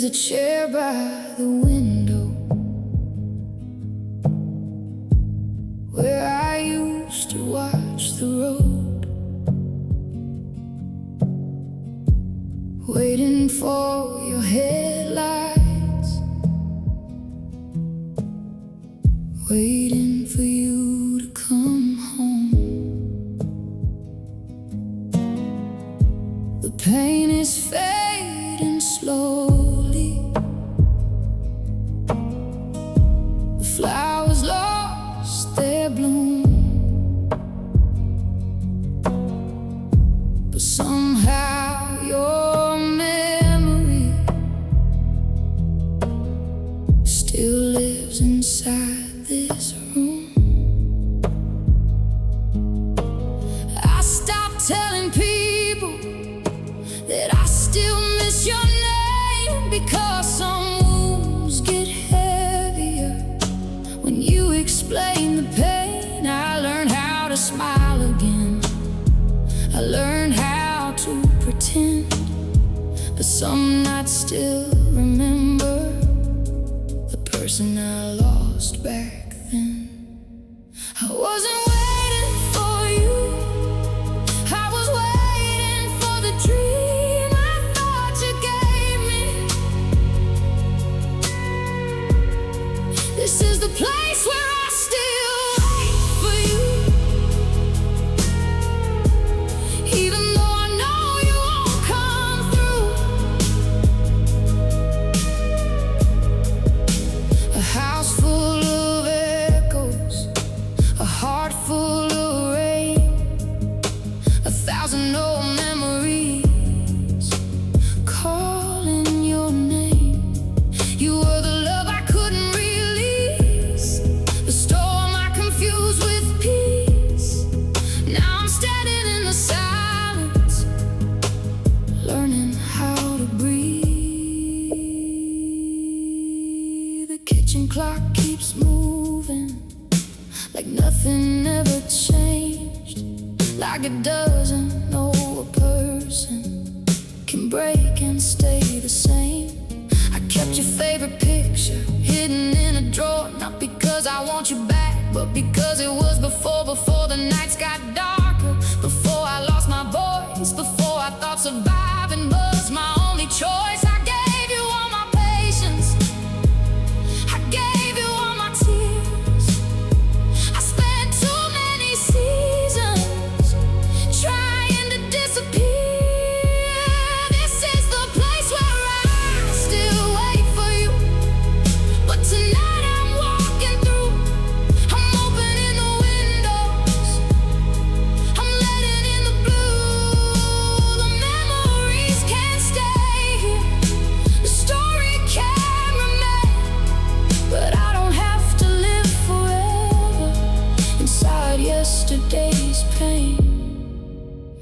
There's a chair by the window where I used to watch the road, waiting for your headlights, waiting for you to come home. The pain is fading slowly, the flowers lost their bloom, but somehow your memory still lives inside this room. I stopped telling people that I still miss your name, because some wounds get heavier when you explain the pain. I learned how to smile again, I learned how to pretend, but some nights still remember the person I lost back then. I wasn't waiting for you, I was waiting for the dream I thought you gave me. This is the place where I still wait for you, even though I know you won't come through. A house full of echoes, a heart full of rain, 1,000 old memories calling your name. You were the love I couldn't release, the storm I confused with peace. Now I'm standing in the silence, learning how to breathe. The kitchen clock keeps moving like nothing ever changed, like it doesn't know a person can break and stay the same. I kept your favorite picture hidden in a drawer, not because I want you back, but because it was before the nights got darker, before I lost my voice, before I thought surviving was my only choice. I gave you all my patience, I gave you all my tears. I spent too many seasons trying to disappear. This is the place where I still wait for you, but tonight I'm walking through. I'm opening the windows, I'm letting in the blue. The memories can't stay here, the story can't remain, but I don't have to live forever inside yesterday's pain.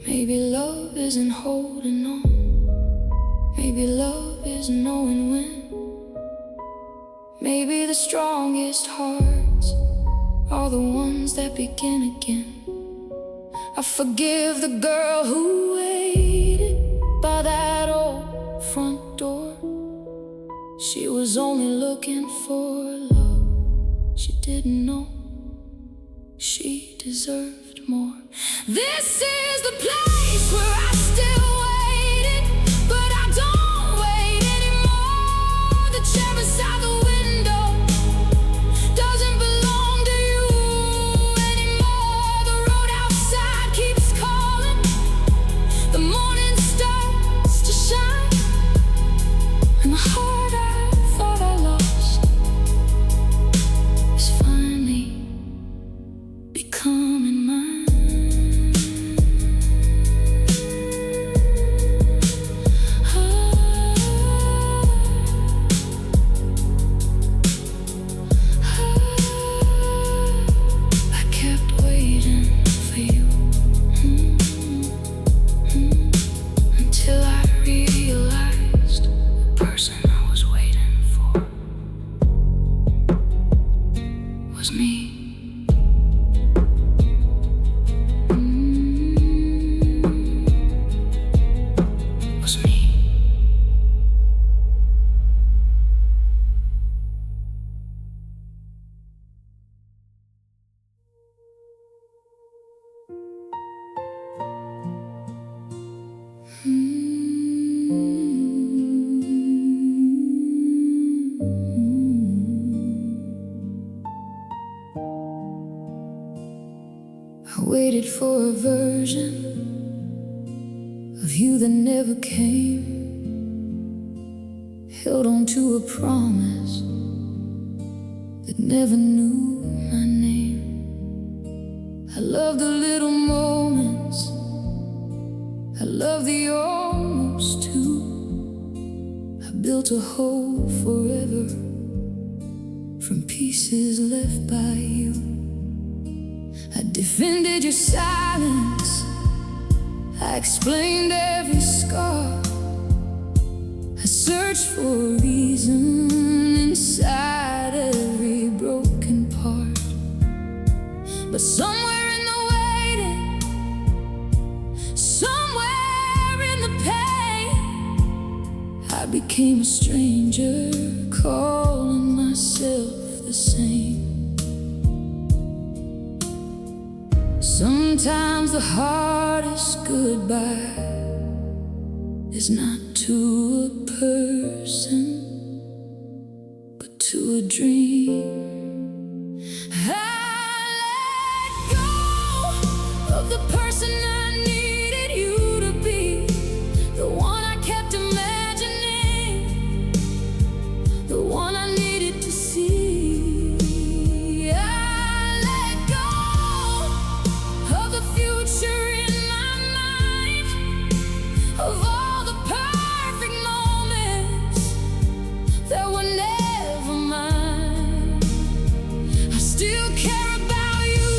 Maybe love isn't holding on, maybe love is knowing when. Maybe the strongest hearts are the ones that begin again. I forgive the girl who waited by that old front door. She was only looking for love, she didn't know she deserved more. This is the place where I still waited, but I don't wait anymore. The chair beside the window doesn't belong to you anymore. The road outside keeps calling, the morning starts to shine, and the heart I thought I lost is finally becoming mine. I kept waiting for you, until I realized the person I was. for a version of you that never came. Held on to a promise that never knew my name. I love the little moments, I love the almost too. I built a hole forever from pieces left by you. I defended your silence, I explained every scar. I searched for a reason inside every broken part. But somewhere in the waiting, somewhere in the pain, I became a stranger, calling myself the same. Sometimes the hardest goodbye is not to a person, but to a dream. I let go of the person I needed you to be, the one I kept imagining, the one I needed to see. Of all the perfect moments that were never mine, I still care about you,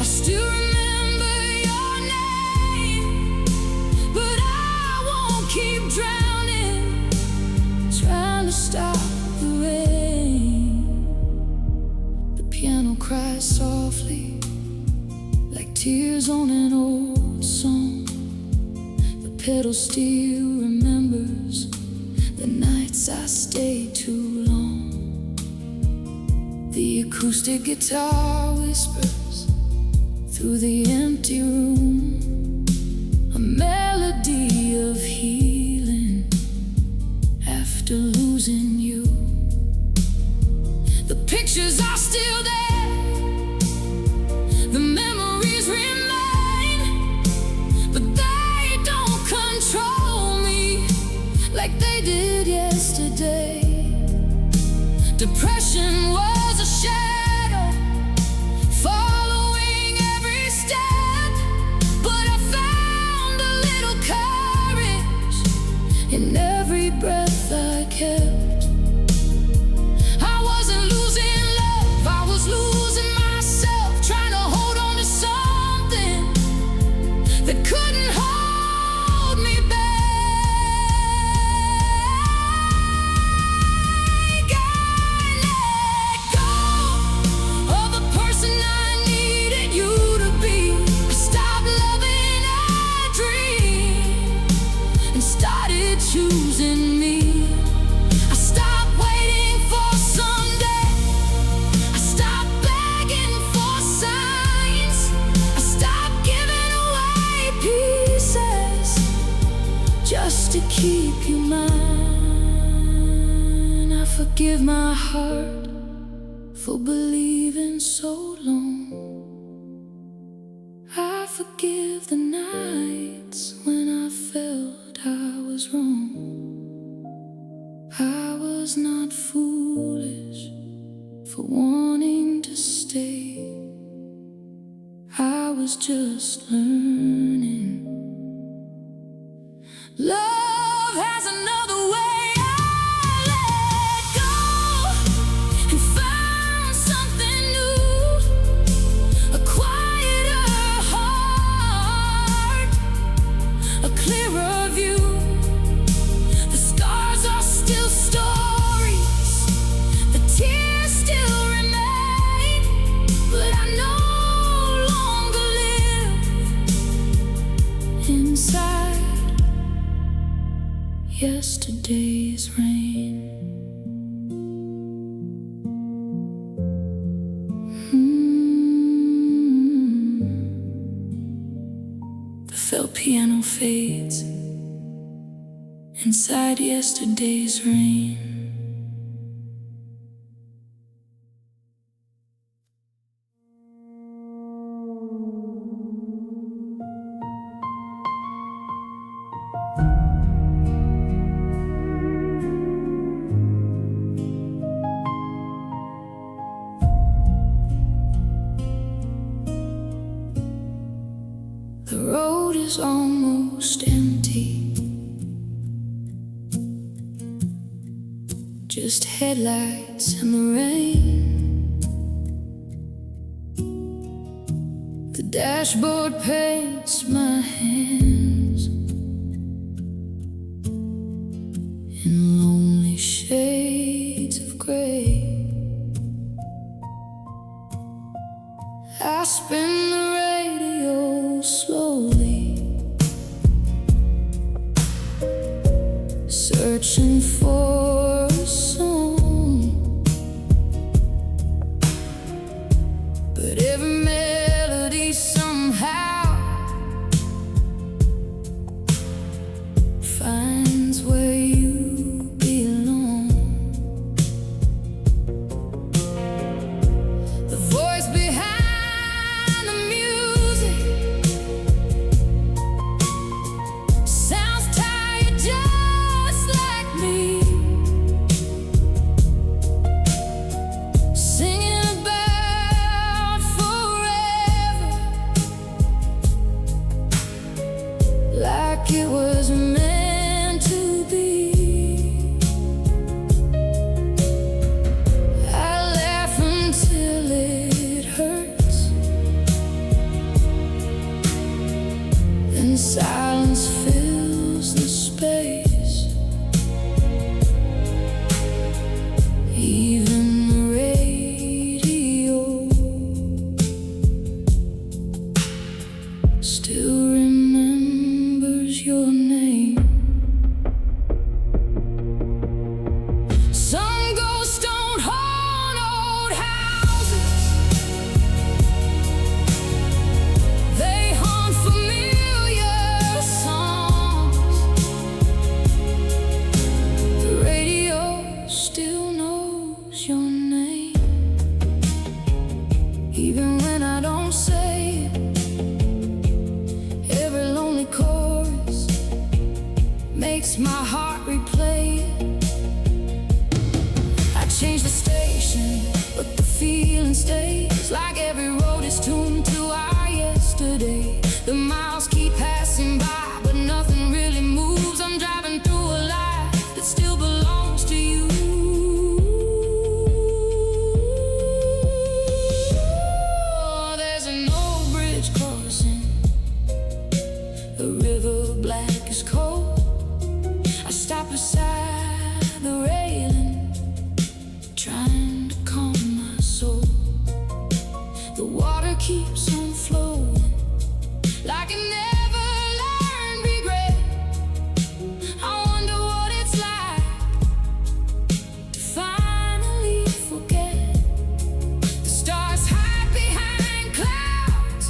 I still remember your name. But I won't keep drowning, trying to stop the rain. The piano cries softly, like tears on an old song. Pedal still remembers the nights I stayed too long. The acoustic guitar whispers through the empty room, a melody of healing after losing you. The pictures are still there, the memories remain, but control me like they did yesterday. Depression was a shadow following every step, but I found a little courage in every breath I kept. I wasn't losing love, I was losing myself, trying to hold on to something that couldn't hold me back. I let go of the person I needed you to be. I stopped loving a dream and started choosing me. I stopped waiting for someday, I stopped begging for signs, I stopped giving away pieces just to keep you mine. I forgive my heart for believing so long. I forgive the nights when I felt I was wrong. I was not foolish for wanting to stay, I was just learning. Love has another way. I let go and found something new, a quieter heart, a clearer view. The scars are still stories, the tears still remain, but I no longer live inside yesterday's rain. The felt piano fades inside yesterday's rain. almost empty, just headlights and the rain. The dashboard paints my hands in lonely shades of gray. I spin the radio slowly, searching for a song, but every melody somehow finds where you belong. The voice behind it was meant to be. I laugh until it hurts, then silence fills the space. Even the radio still remembers your name. Some ghosts don't haunt old houses, they haunt familiar songs. The radio still knows your name, even when I don't say it. Every lonely chorus makes my heart replay it. I change the station, but the feeling stays. Like every road is tuned to our yesterday. The miles keep passing by, but nothing really moves. I'm driving through a life that still belongs to you. Oh, there's an old bridge crossing, the river black is cold. I stop beside the railing, trying to calm my soul. The water keeps on flowing, like it never learned regret. I wonder what it's like to finally forget. The stars hide behind clouds,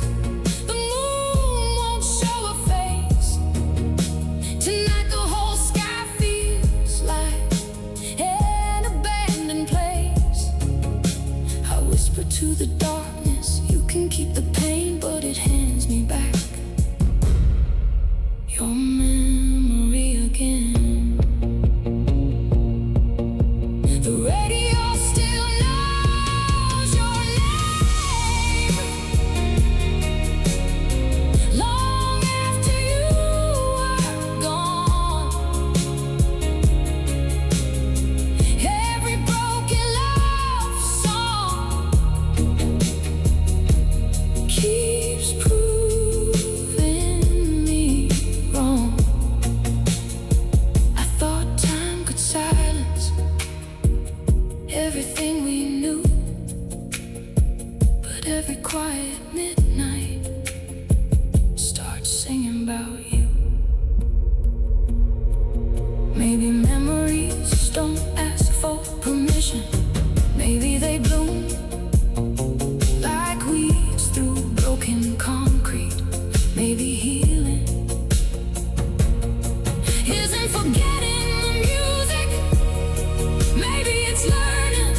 the moon won't show a face. Tonight the whole sky feels like an abandoned place. I whisper to the darkness, you can keep the pain, but it hands me back your memory again. The radio still knows your name, long after you are gone. Every broken love song keeps proving me wrong. I thought time could silence everything we knew, but every quiet midnight starts singing about you. Maybe memories don't ask for permission, maybe they bloom like weeds through broken concrete. Maybe healing isn't forgetting the music, maybe it's learning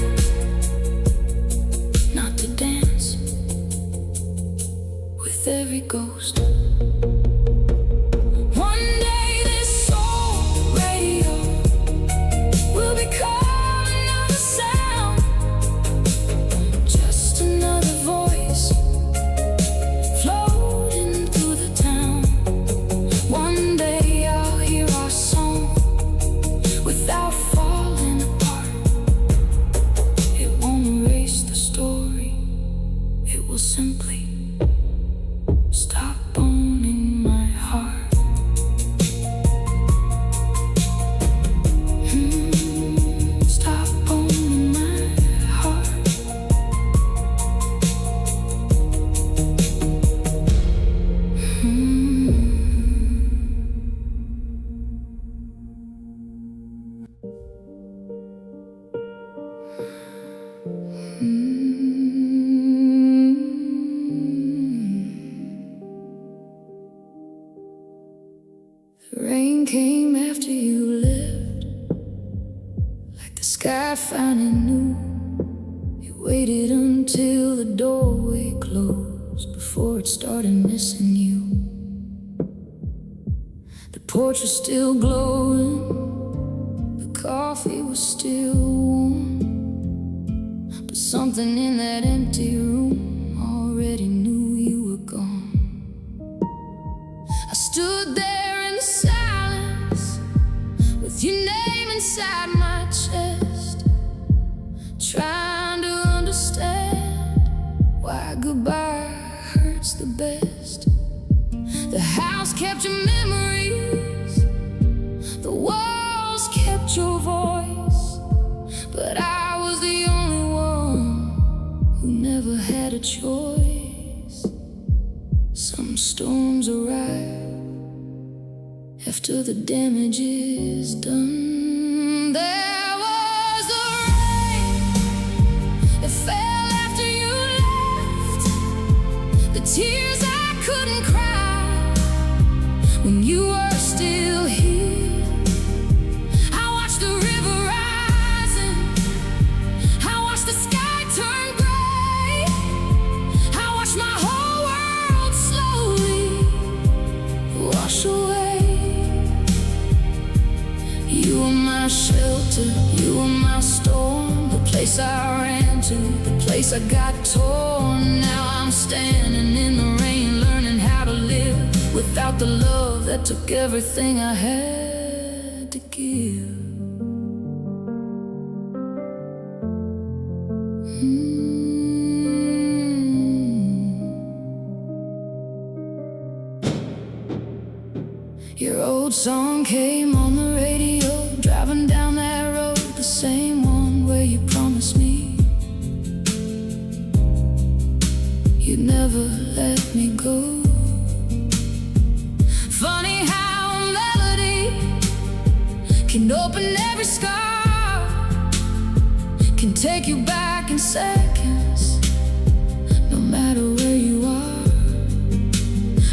not to dance sky finally knew. He waited until the doorway closed before it started missing you. The porch was still glowing, the coffee was still warm, but something in that empty room already knew you were gone. I stood there in the silence with your name inside my chest, trying to understand why goodbye hurts the best. The house kept your memories, the walls kept your voice, but I was the only one who never had a choice. Some storms arrive after the damage is done. There was the rain, it fell after you left, the tears I couldn't cry when you were still here. I watched the river rising, I watched the sky turn gray, I watched my whole world slowly wash away. You were my shelter, you were my storm, the place I ran to, the place I got torn. Now I'm standing in the rain, learning how to live without the love that took everything I had to give. Your old song came on the radio, driving down that road, the same one where you promised me you'd never let me go. Funny how a melody can open every scar, can take you back in seconds, no matter where you are.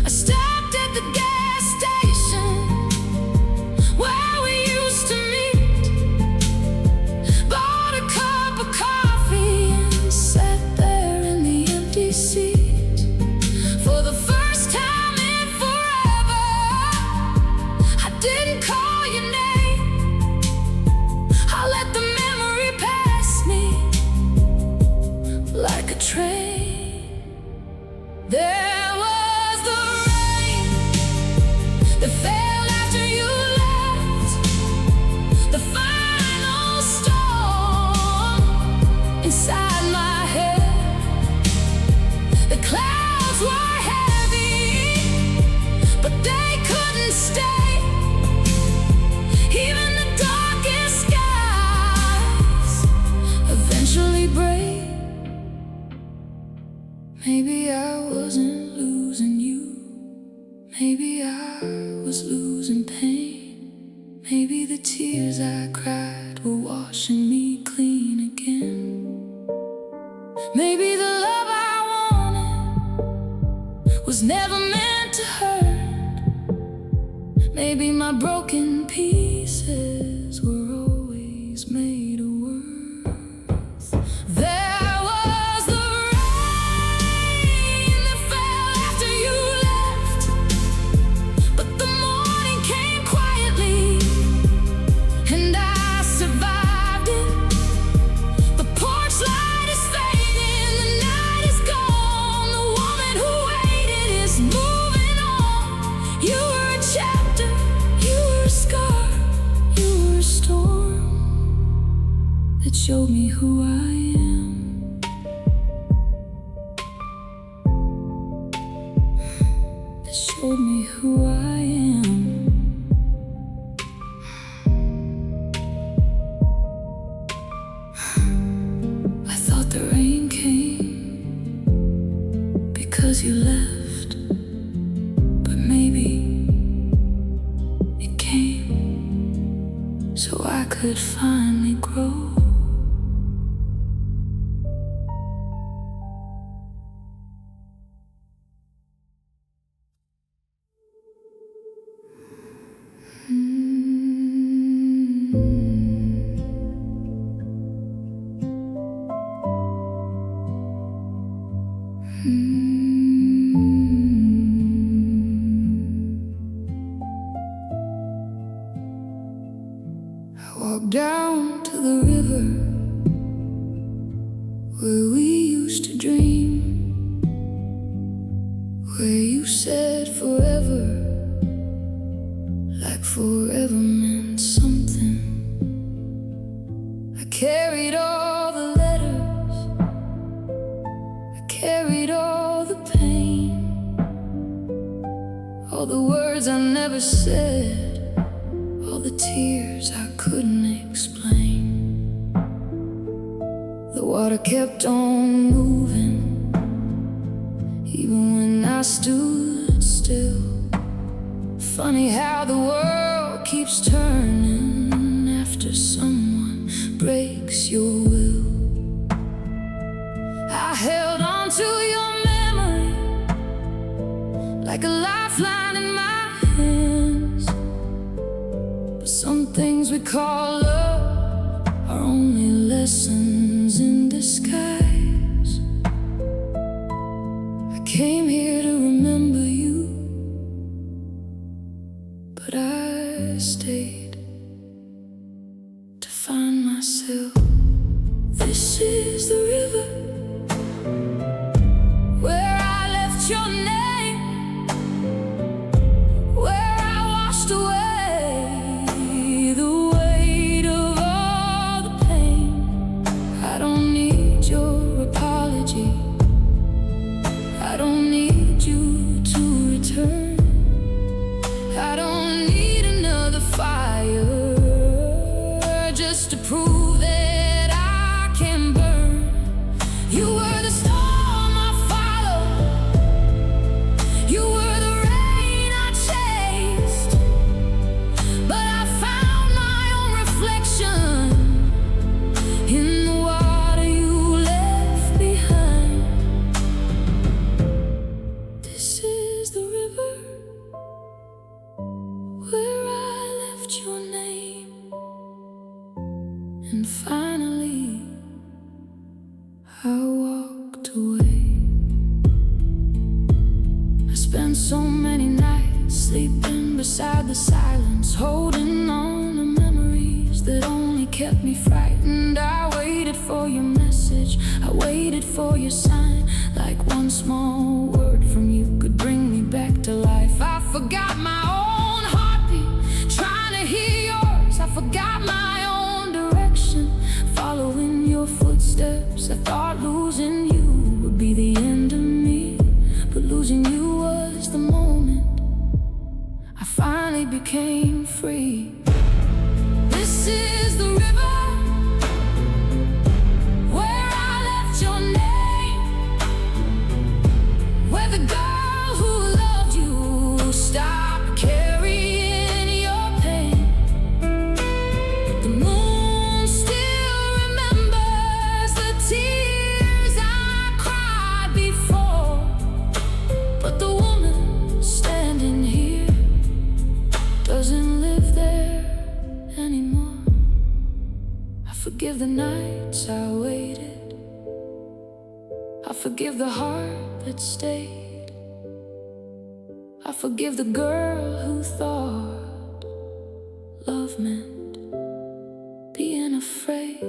I stopped at the gas station where we used to meet, bought a cup of coffee and sat there in the empty seat. For the first time in forever, I didn't call your name, I let the memory pass me like a train. There was the rain that fell after you left, the final storm inside my head. The clouds were heavy, but they couldn't stay. Even the darkest skies eventually break. Maybe I wasn't losing you, maybe I was losing pain. Maybe the tears I cried were washing me clean again. Maybe the love I wanted was never meant to hurt. Maybe my broken pieces were always made of worth. There was the rain that fell after you left, but the morning came quietly, and I survived it. The porch light is fading, the night is gone, the woman who waited is moving on. You were a chapter, you were a scar, you were a storm that showed me who I am, that showed me who I am. I thought the rain came because you left, but maybe it came so I could finally grow. river where we used to dream, where you said forever, like forever meant something. I carried all the letters, I carried all the pain, all the words I never said, all the tears I couldn't explain. The water kept on moving, even when I stood still. Funny how the world keeps turning after someone breaks your will. I held on to your memory like a lifeline in my hands, but some things we call love are only lessons in disguise. I came here to remember you, but I stayed to find myself. This is the river where I left your name, where I washed away the weight of all the pain. I don't need your apology, I don't need you to return. I don't need another fire just to prove that I can burn. You were the storm I followed, you were the rain I chased, but I found my own reflection in the water you left behind. This is the river where I left your name, and finally I walked away. I spent so many nights sleeping beside the silence, holding on to memories that only kept me frightened. I waited for your message, I waited for your sign, like one small word from you could bring me back to life. I forgot my own heartbeat, trying to hear yours. I forgot my own direction, following your footsteps. I thought losing you would be the end of me, but losing you was the moment I finally became free. This is the river where I left your name, where the girl who loved you stopped carrying your pain. The moon still remembers the tears I cried before, but the woman standing here doesn't live there anymore. I forgive the nights I waited, I forgive the heart that stayed, I forgive the girl who thought love meant being afraid.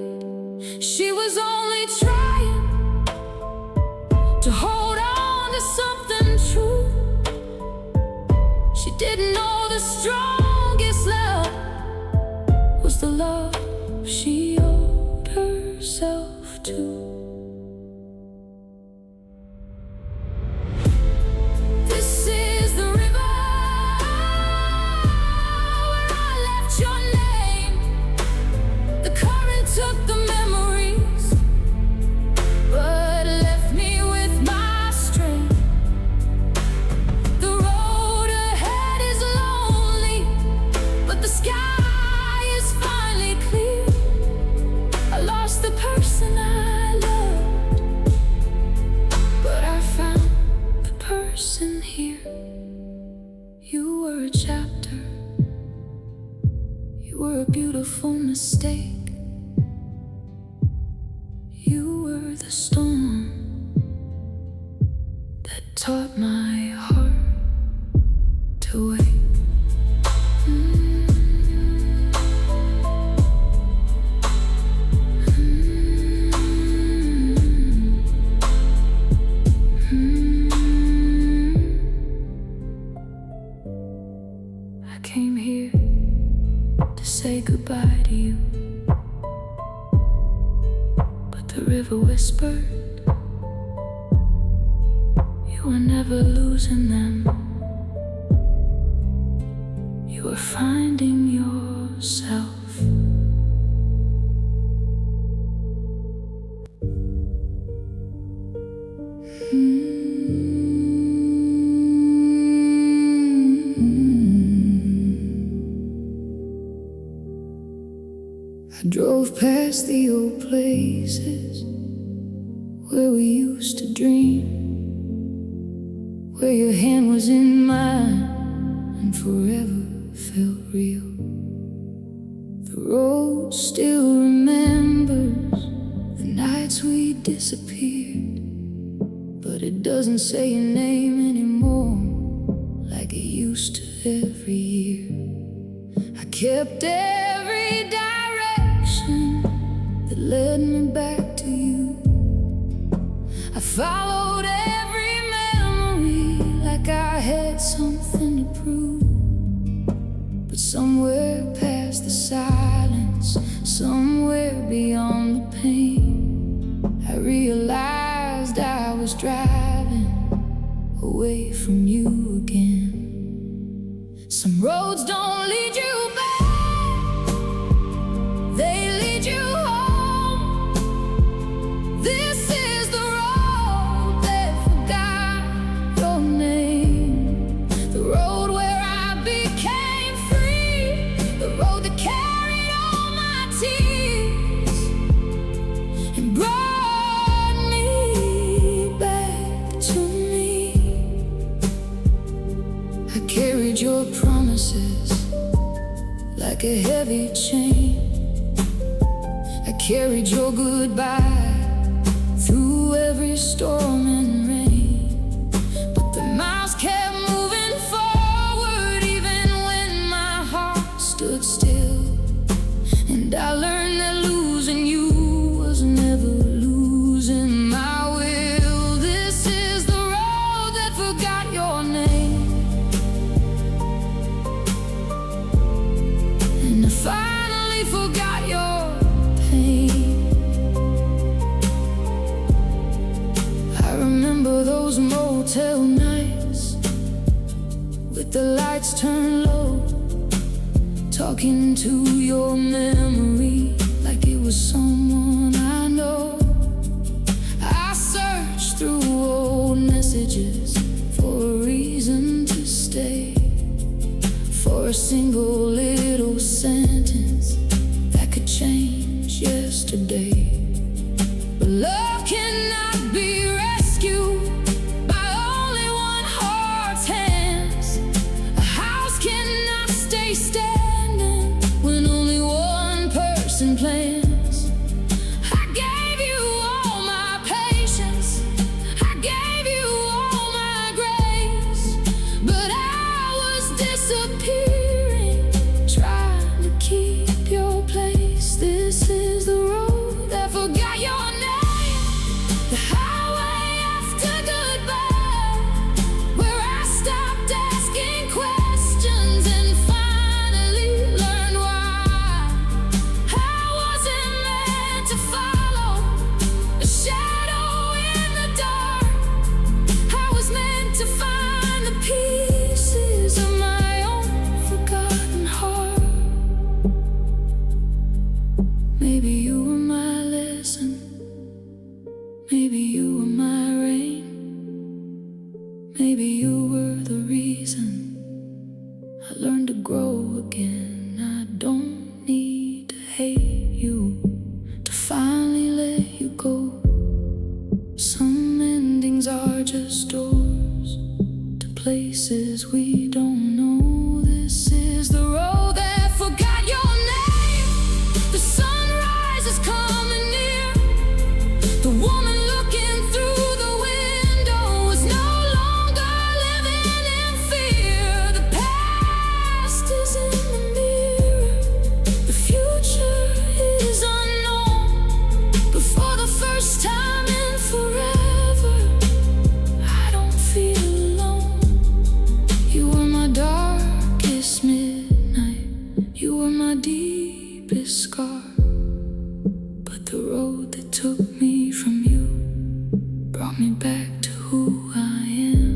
She was only trying to hold on to something true. She didn't know the strongest love was the love she owed herself to. This is the river where I left your name. The current took the memories, but left me with my strength. The road ahead is lonely, but the sky is finally clear. I lost the person I loved, but I found the person here. You were a chapter, you were a beautiful mistake. You were the storm that taught my heart to wait. The river whispered, you were never losing them. You were finding yourself. I drove past the old places where we used to dream, where your hand was in mine and forever felt real. The road still remembers the nights we disappeared, but it doesn't say your name anymore like it used to every year. I kept every direction that led me back to you. I followed every memory like I had something to prove. But somewhere past the silence, somewhere beyond the pain, I realized I was driving away from you again. Some roads don't lead you back, they lead you home. This is the road that forgot your name, the road where I became free, the road that carried all my tears and brought me back to me. I carried your promises like a heavy chain. I carried your goodbye through every storm and rain. But the miles kept moving forward even when my heart stood still. And I learned that losing you was never losing my will. This is the road that forgot your name, and I finally forgot your pain. I remember those motel nights with the lights turned low, talking to your memory like it was someone I know. I searched through old messages for a reason to stay, for a single little sentence that could change yesterday. But love cannot be rescued by only one heart's hands. A house cannot stay standing when only one person plans. I gave you all my patience, I gave you all my grace, but I was disappearing, trying to keep your place. This is the road that forgot your name, the highway after goodbye, where I stopped asking questions and finally learned why. I wasn't meant to follow a shadow in the dark. I was meant to find the pieces of my own forgotten heart. Maybe you were my lesson, maybe you were my rain, maybe you were the reason I learned to grow again. I don't need to hate you to finally let you go. Some endings are just doors to places we don't know. This is the road that forgot your name. The sunrise is coming. took me from you, brought me back to who I am.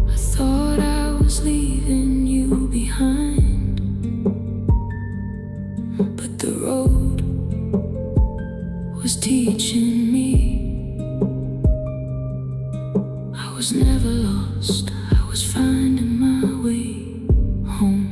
I thought I was leaving you behind, but the road was teaching me. I was never lost, I was finding my way home.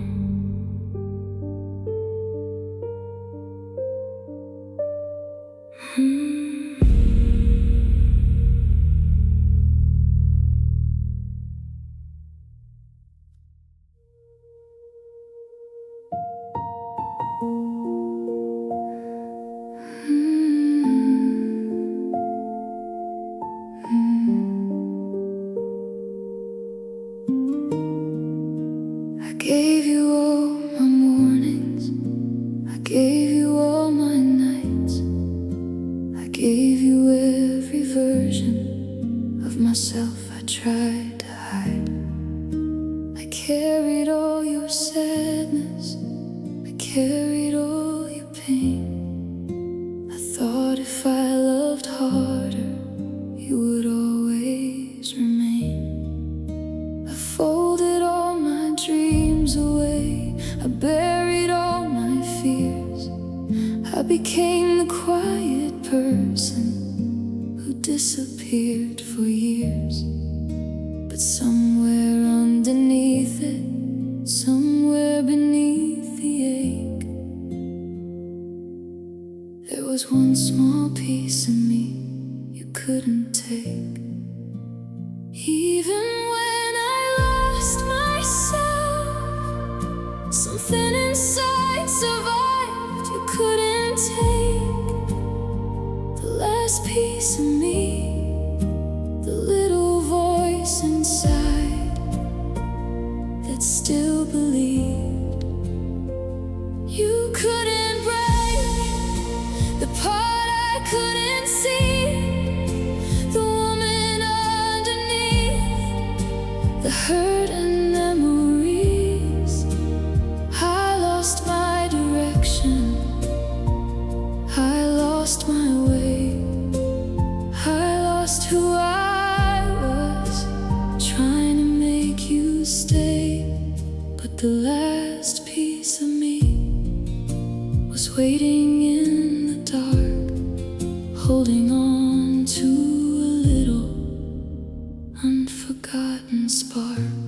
I gave you all my mornings, I gave you all my nights, I gave you every version of myself I tried to hide. I carried all your sadness, I carried all your pain. I thought if I loved harder, you would always remain. I folded all my dreams away, I buried all my fears. I became the quiet person who disappeared for years. But somewhere underneath it, somewhere beneath the ache, there was one small piece of me you couldn't take. Even when I lost myself, something inside survived you couldn't take. The last piece of me, the little voice inside that still believed you couldn't break. The part I couldn't see, the woman underneath, the hurt and memories. I lost my direction, I lost my way, I lost who I was, trying to make you stay. But the last piece of me was waiting in the dark, holding on to a little unforgotten spark.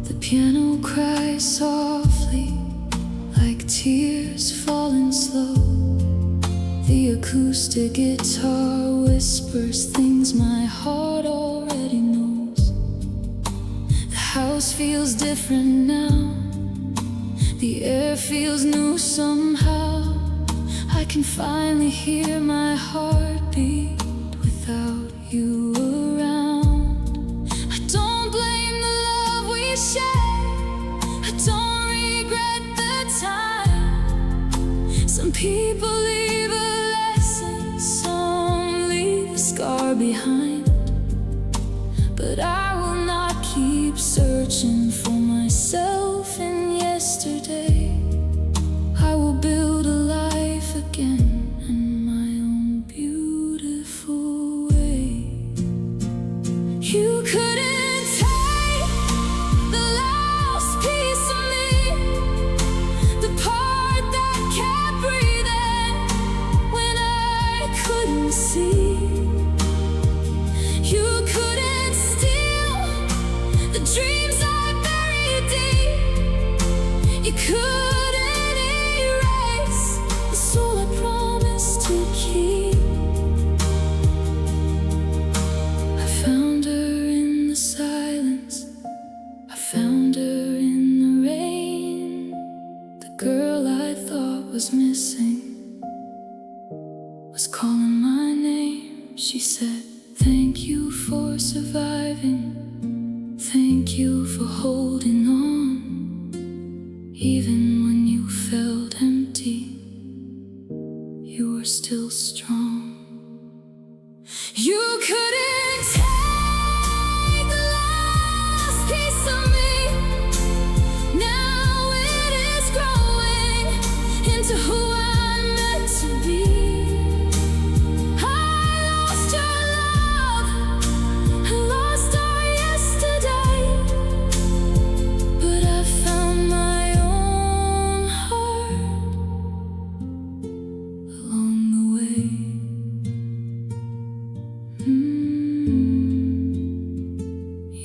The piano cries softly, like tears falling slow. The acoustic guitar whispers things my heart already knows. The house feels different now, the air feels new somehow. I can finally hear my heartbeat without you around. I don't blame the love we shared, I don't regret the time. Some people leave a lesson, some leave a scar behind. But I will not keep searching for myself in yesterday. I will build a life again in my own beautiful way. You couldn't take the last piece of me, the part that kept breathing when I couldn't see. You couldn't steal the dreams I buried deep. You couldn't erase the soul I promised to keep. I found her in the silence, I found her in the rain. The girl I thought was missing was calling my name. She said, thank you for surviving, thank you for holding on. Even when you felt empty, you were still strong. You couldn't take the last piece of me. Now it is growing into who I'm meant to be. I lost your love, I lost our yesterday, but I found my own heart along the way.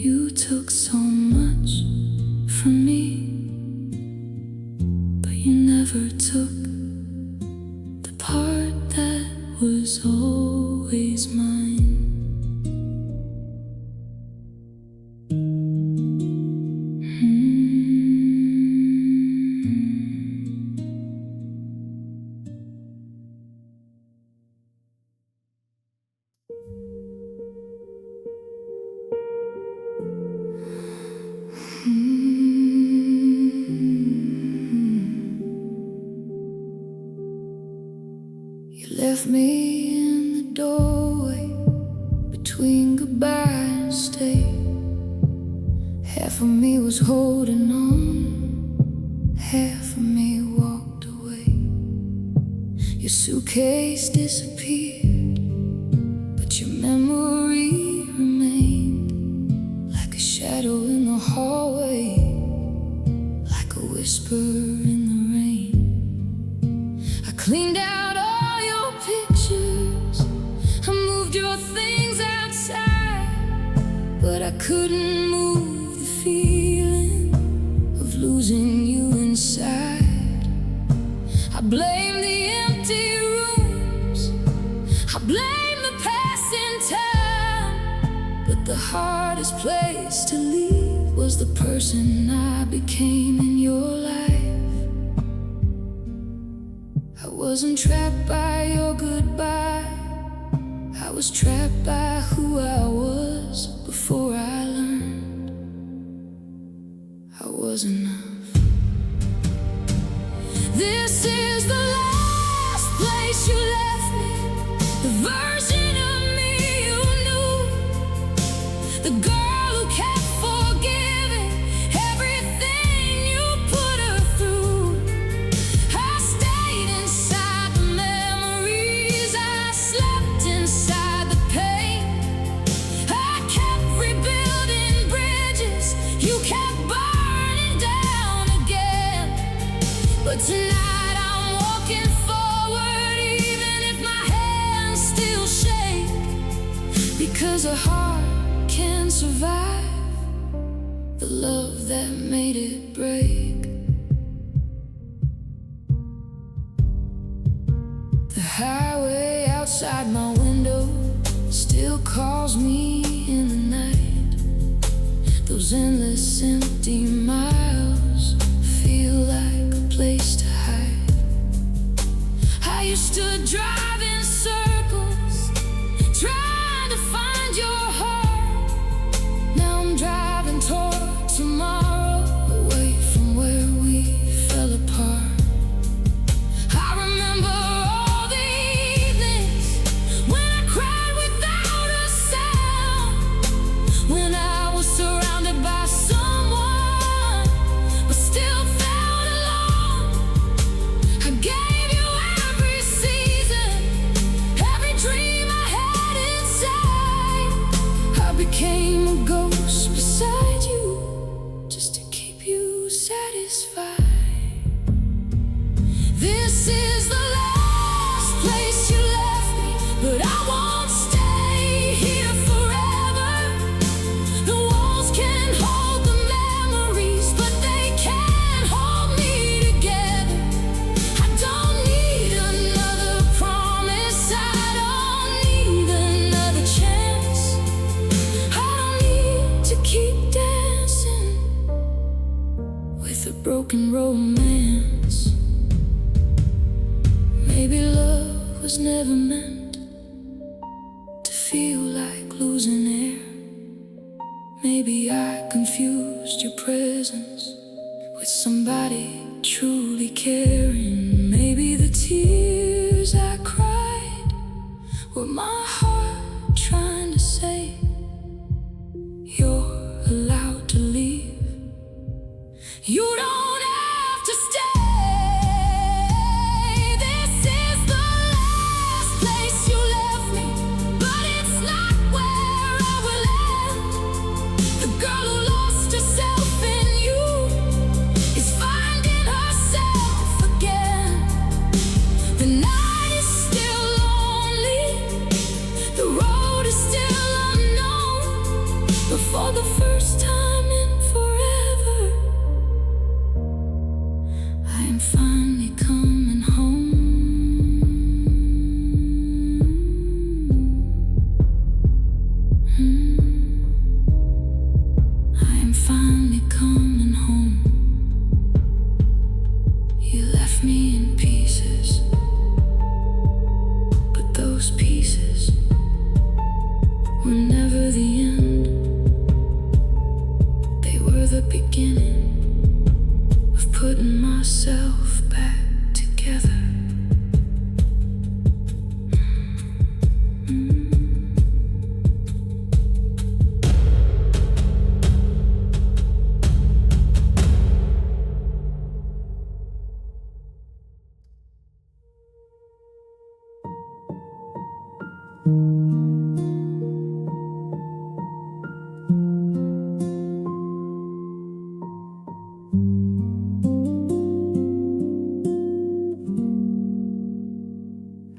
You took so much from me, but you never took the part that was always mine. You left me in the doorway between goodbye and stay. Half of me was holding on, half of me walked away. Your suitcase disappeared, but your memory remained like a shadow in the hallway, like a whisper in the rain. I cleaned out all your pictures, I moved your things outside, but I couldn't move the feeling of losing you inside. I blame the empty rooms, I blame the passing time, but the hardest place to leave was the person I became in your life. I wasn't trapped by your goodbye, I was trapped by who I was before I learned I was enough. This is the last place you left me, the version of me you knew, the girl who kept forgiving everything you put her through. I stayed inside the memories, I slept inside the pain. I kept rebuilding bridges, you kept burning down again. But tonight I'm walking forward, even if my hands still shake, because a heart can survive the love that made it break. The highway outside my window still calls me in the night. Those endless empty miles feel like a place to hide. I used to drive in circles, trying to find your heart. Now I'm driving toward tomorrow, away from where we fell apart. I remember all the evenings when I cried without a sound, when I was surrounded by someone but still felt alone. I gave you every season, every dream I had inside. I became a ghost beside you, just to keep you satisfied. This is the last place you left me, but I won't stay here forever. The walls can hold the memories, but they can't hold me together. I don't need another promise, I don't need another chance. I don't need to keep dancing with a broken romance. Maybe love was never meant to feel like losing air. Maybe I confused your presence with somebody truly caring. Maybe the tears I cried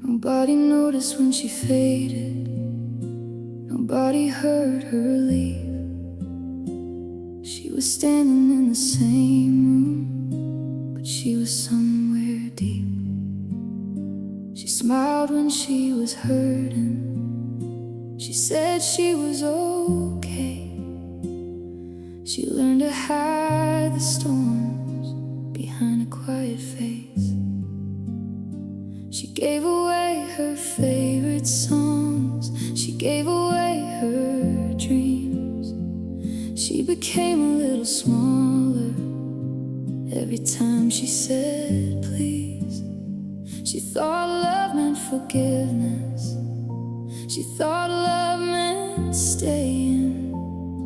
Nobody noticed when she faded. Nobody heard her leave. She was standing in the same room, but she was somewhere deep. She smiled when she was hurting. She said she was okay. She learned to hide the storms behind a quiet face. She gave away her favorite songs. She gave away her dreams. She became a little smaller every time she said please. She thought love meant forgiveness. She thought love meant staying.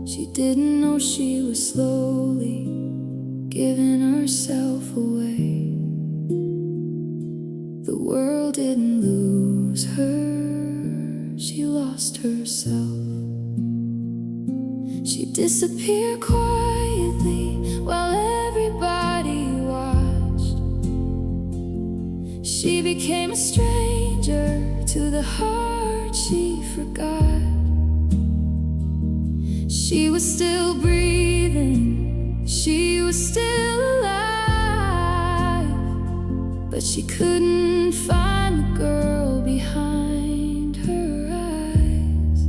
She didn't know she was slowly giving herself away. The world didn't lose her, she lost herself. She disappeared quietly while everybody watched. She became a stranger to the heart she forgot. She was still breathing, she was still alive, but she couldn't find the girl behind her eyes.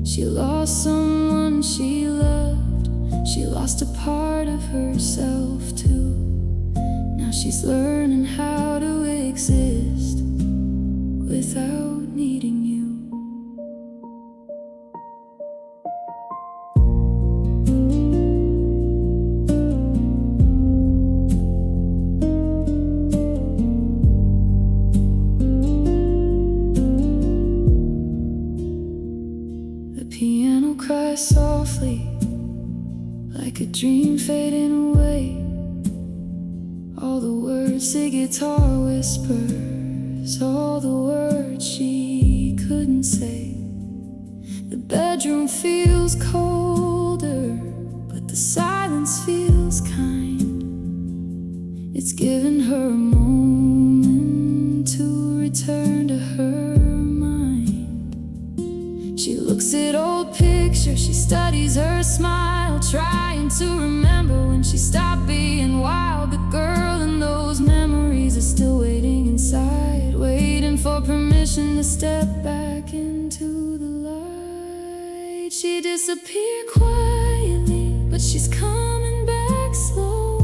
She lost someone she loved. She lost a part of herself too. Now she's learning how to exist without needing you. Piano cries softly, like a dream fading away. All the words the guitar whispers, all the words she couldn't say. The bedroom feels colder, but the silence feels kind. It's given her a moment to return to her. She looks at old pictures, she studies her smile, trying to remember when she stopped being wild. The girl in those memories is still waiting inside, waiting for permission to step back into the light. She disappeared quietly, but she's coming back slow.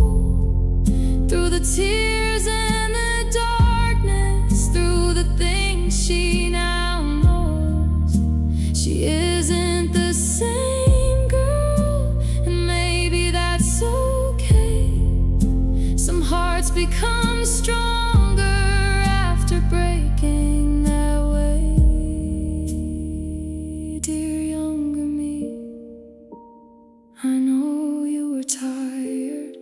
Through the tears and the darkness, through the things she now knows. She isn't the same girl, and maybe that's okay. Some hearts become stronger after breaking that way. Dear younger me, I know you were tired.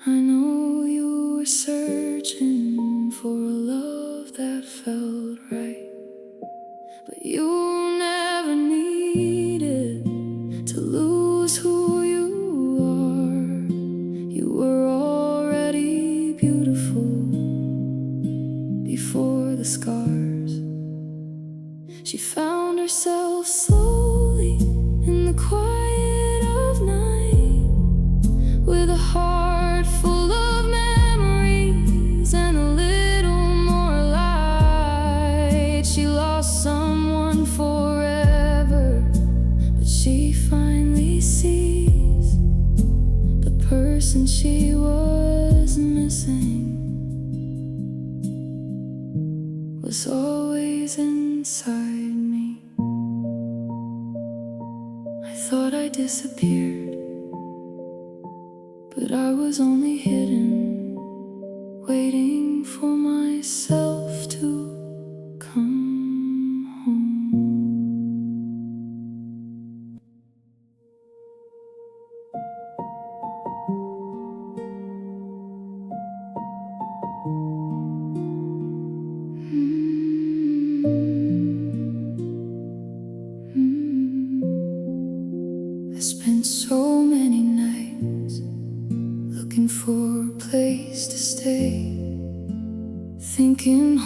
I know you were searching for a love that felt right, but you never needed to lose who you are. You were already beautiful before the scars. She found herself slowly in the quiet of night, with a heart full of memories and a little more light. She lost someone forever, but she finally sees the person she was missing was always inside me. I thought I disappeared, but I was only hidden, waiting for myself to come home.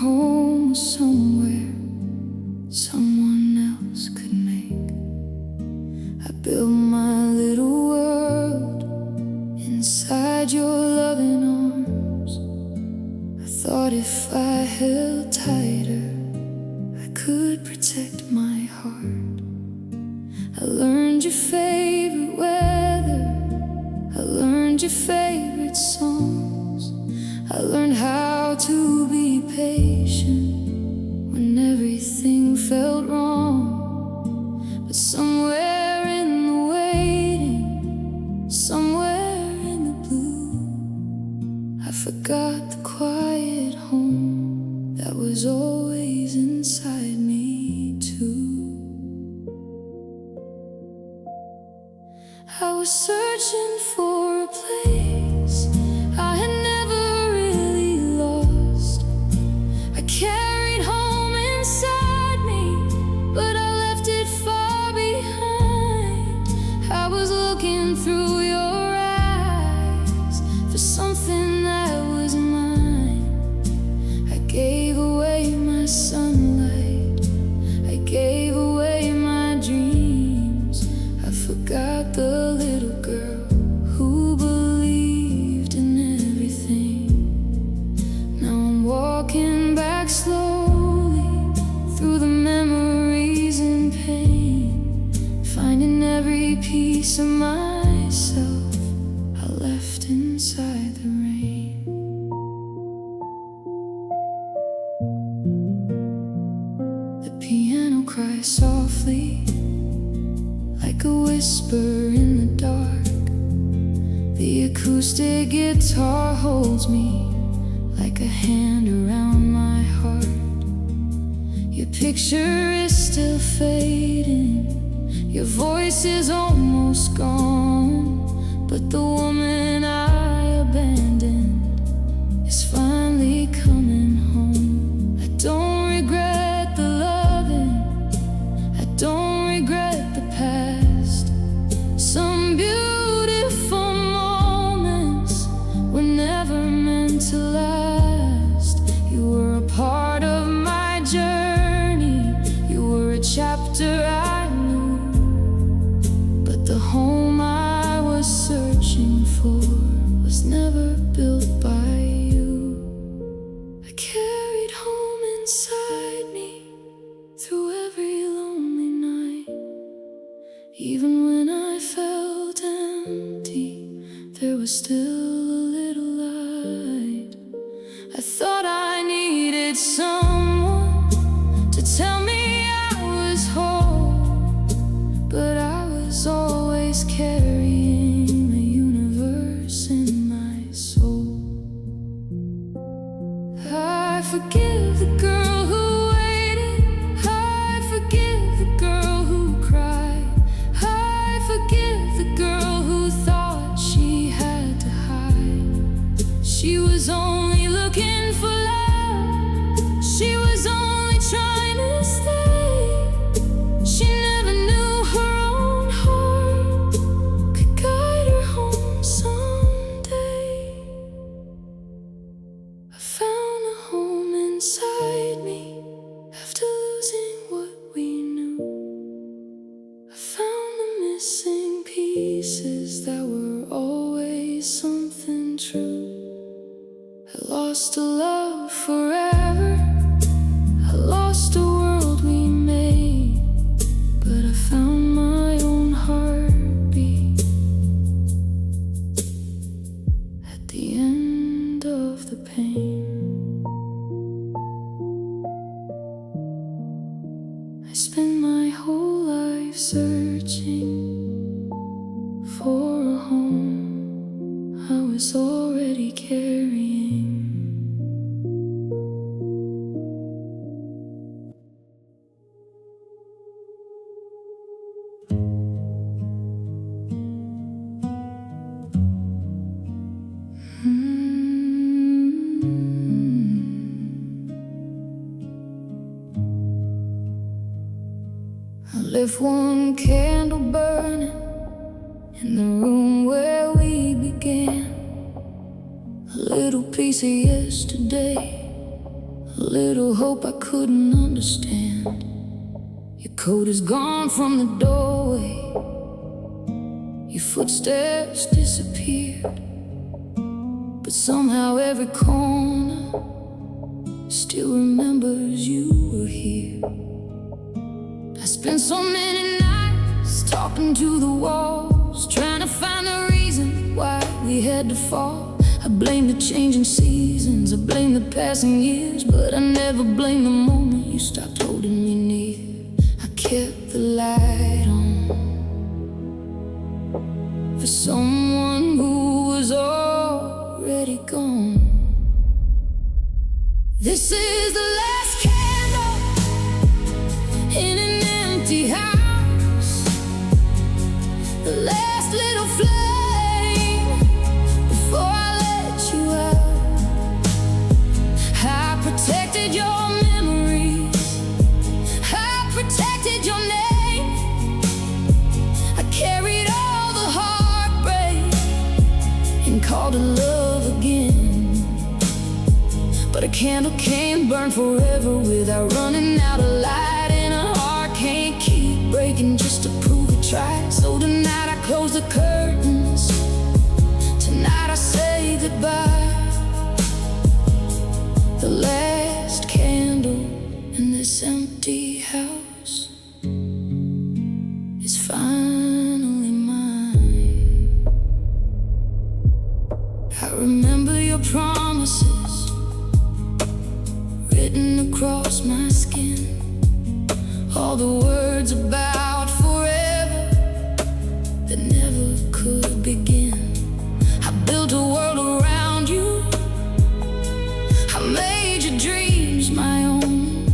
home was somewhere someone else could make. I built my little world inside your loving arms. I thought if I held tighter, I could protect my heart. I learned your favorite weather, I learned your favorite songs. I learned how to be patient when everything felt wrong. But somewhere in the waiting, somewhere in the blue, I forgot the quiet home that was always inside me too. I was searching for a place I had never really lost. I carried home inside me, but I left it far behind. I was looking through your eyes for something that was mine. I gave away my sunlight, I gave away my dreams. I forgot the little girl who believed in everything. Now I'm walking back slowly through the memories and pain, finding every piece of myself I left inside the rain. The piano cries softly like a whisper in the dark. The acoustic guitar holds me like a hand around my heart. Your picture is still fading, your voice is almost gone, but the woman I abandoned is finally coming home. I don't regret the loving, I don't regret the past. Some beautiful moments were never meant to last. You were a part of my journey, you were a chapter I knew, but the home I was searching for was never built by you. I carried home inside me through every lonely night. Even when I felt empty, there was still a little light. I thought I needed someone to tell me I was whole, but I was always carrying the universe in my soul. I forgive the girl who waited, I forgive the girl who cried, I forgive the girl who thought she had to hide. She was only looking for love, she was only trying to stay. She never knew her own heart could guide her home someday. I found a home inside me after losing what we knew. I found the missing pieces that were always something true. I lost a love forever, I lost a world we made, but I found my own heartbeat at the end of the pain. I spent my whole life searching for a home I was already carrying. I left one candle burning in the room where we began. A little piece of yesterday A little hope I couldn't understand. Your coat is gone from the doorway. Your footsteps disappeared, but somehow every corner still remembers you were here. I spent so many nights talking to the walls, trying to find the reason why we had to fall. I blame the changing seasons, I blame the passing years, but I never blame the moment you stopped holding me near. I kept the light on for someone who was already gone. This is the last candle in an empty house, the last little flame before I let you out. I protected your memories, I protected your name. I carried all the heartbreak and called it love again. But a candle can't burn forever without running out of light, and a heart can't keep breaking just to prove it tried. So tonight I close the curtains, tonight I say goodbye. The last candle in this empty house is finally mine. I remember your promises written across my skin, all the words about forever that never could begin. I built a world around you, I made your dreams my own.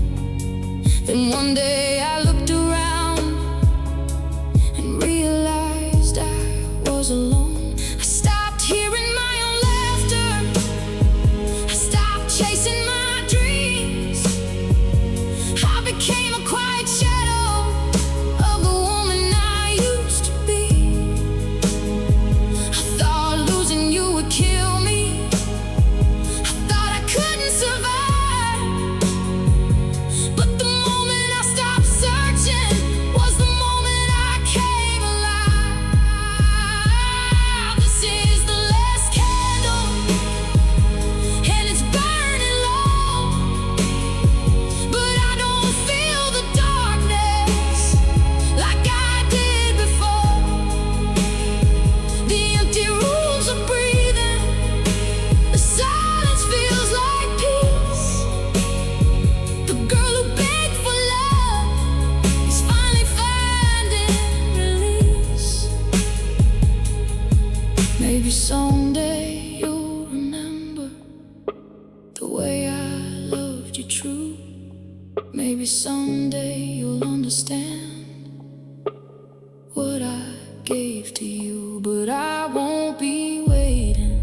Then one day I looked around and realized I was alone. I stopped hearing my own laughter, I stopped chasing my dreams. I became a quiet shadow of the woman I used to be. I thought losing you would kill me, I thought I couldn't survive. But the moment I stopped searching was the moment I came alive. This is the last candle and it's burning low, but I don't feel the darkness like I did before. The empty rooms are breathing, the silence feels like peace. The girl who begged for love is finally finding release. Maybe someday you'll remember the way I loved you true. Maybe someday you'll understand what I gave to you. But I won't be waiting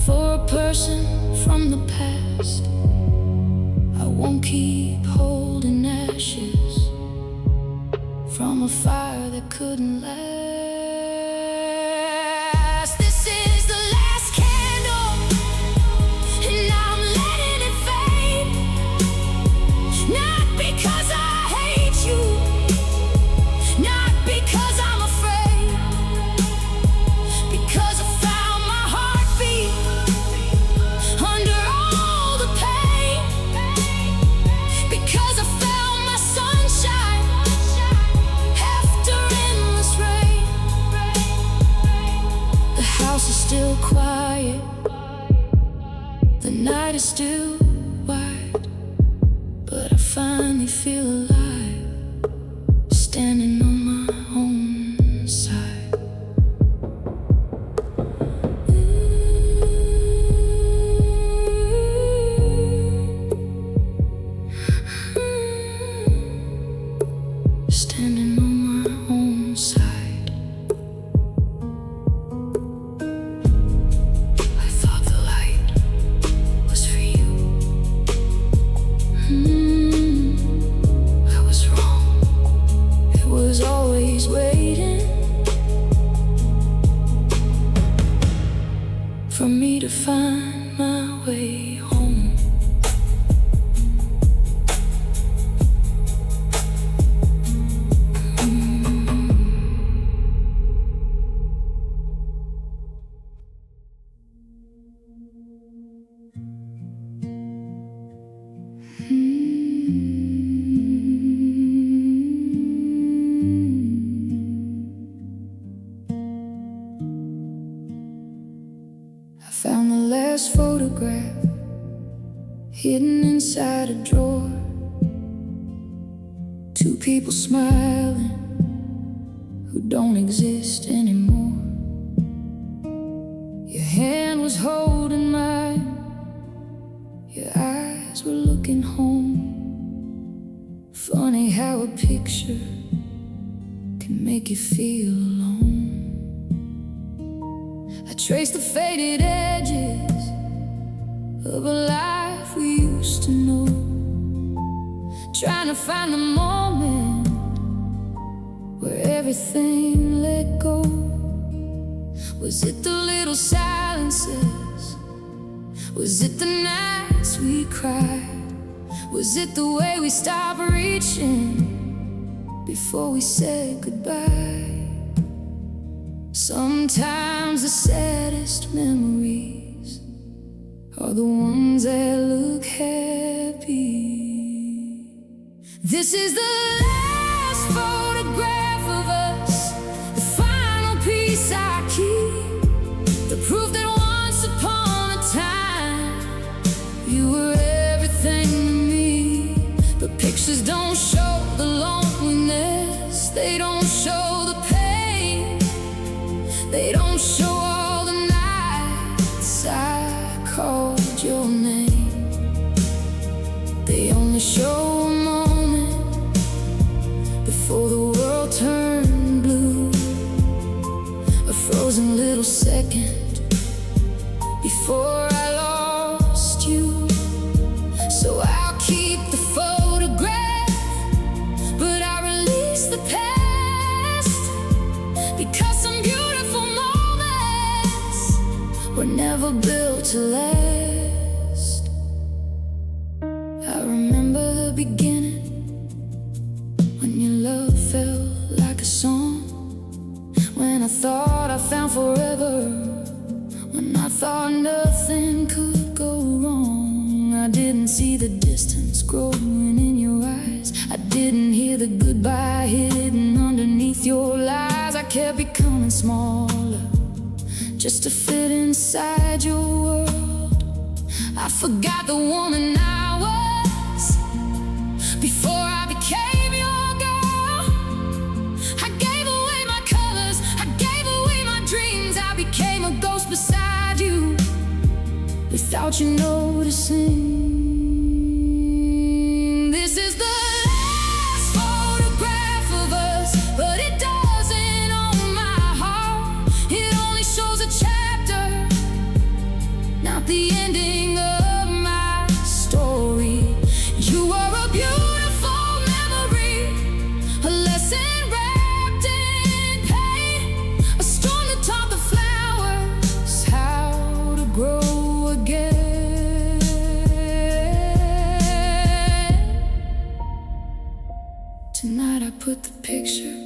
for a person from the past. I won't keep holding ashes from a fire that couldn't last. This is the last candle and I'm letting it fade. Not because I hate you, not because I'm afraid, because I found my heartbeat under all the pain, because I found my sunshine after endless rain. The house is still quiet, the night is still wide, but I finally feel alive, standing on my own side. Standing on my own side. I thought the light was for you. I hidden inside a drawer. Two people smiling who don't exist anymore. Your hand was holding mine, your eyes were looking home. Funny how a picture can make you feel alone. I trace the faded edges of a life we used to know, trying to find the moment where everything let go. Was it the little silences? Was it the nights we cried? Was it the way we stopped reaching before we said goodbye? Sometimes the saddest memories are the ones that look happy. This is the last photograph of us, the final piece I keep, the proof that once upon a time you were everything to me. But pictures don't show the loneliness, they don't show the pain, they don't show all the nights I called your name. They only show a moment before the world turned blue, a frozen little second before I lost you. So I'll keep the photograph, but I release the past, because some beautiful moments were never built to last. I remember the beginning, when your love felt like a song, when I thought I found forever, when I thought nothing could go wrong. I didn't see the distance growing in your eyes, I didn't hear the goodbye hidden underneath your lies. I kept becoming smaller just to fit inside your world. I forgot the woman I was before I became your girl. I gave away my colors, I gave away my dreams, I became a ghost beside you without you noticing. This is the last photograph of us, but it doesn't own my heart. It only shows a chapter, not the ending of my story. You are a beautiful memory, a lesson wrapped in pain, a storm that taught the flowers how to grow again. Tonight I put the picture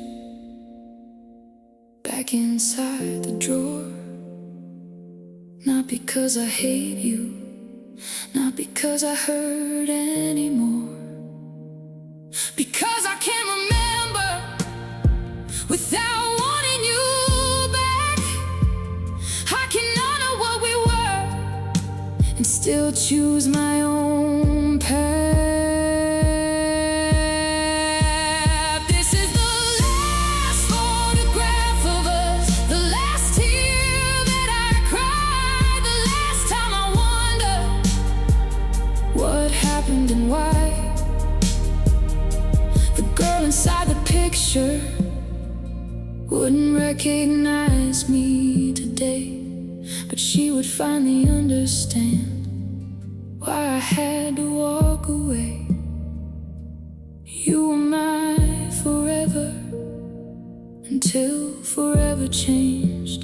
back inside the drawer, not because I hate you, not because I hurt anymore, because I can't remember without wanting you back. I can honor what we were and still choose my own path. This is the last photograph of us, the last tear that I cried, the last time I wondered what happened and why. The girl inside the picture wouldn't recognize me today, but she would finally understand why I had to walk away. You were my forever until forever changed.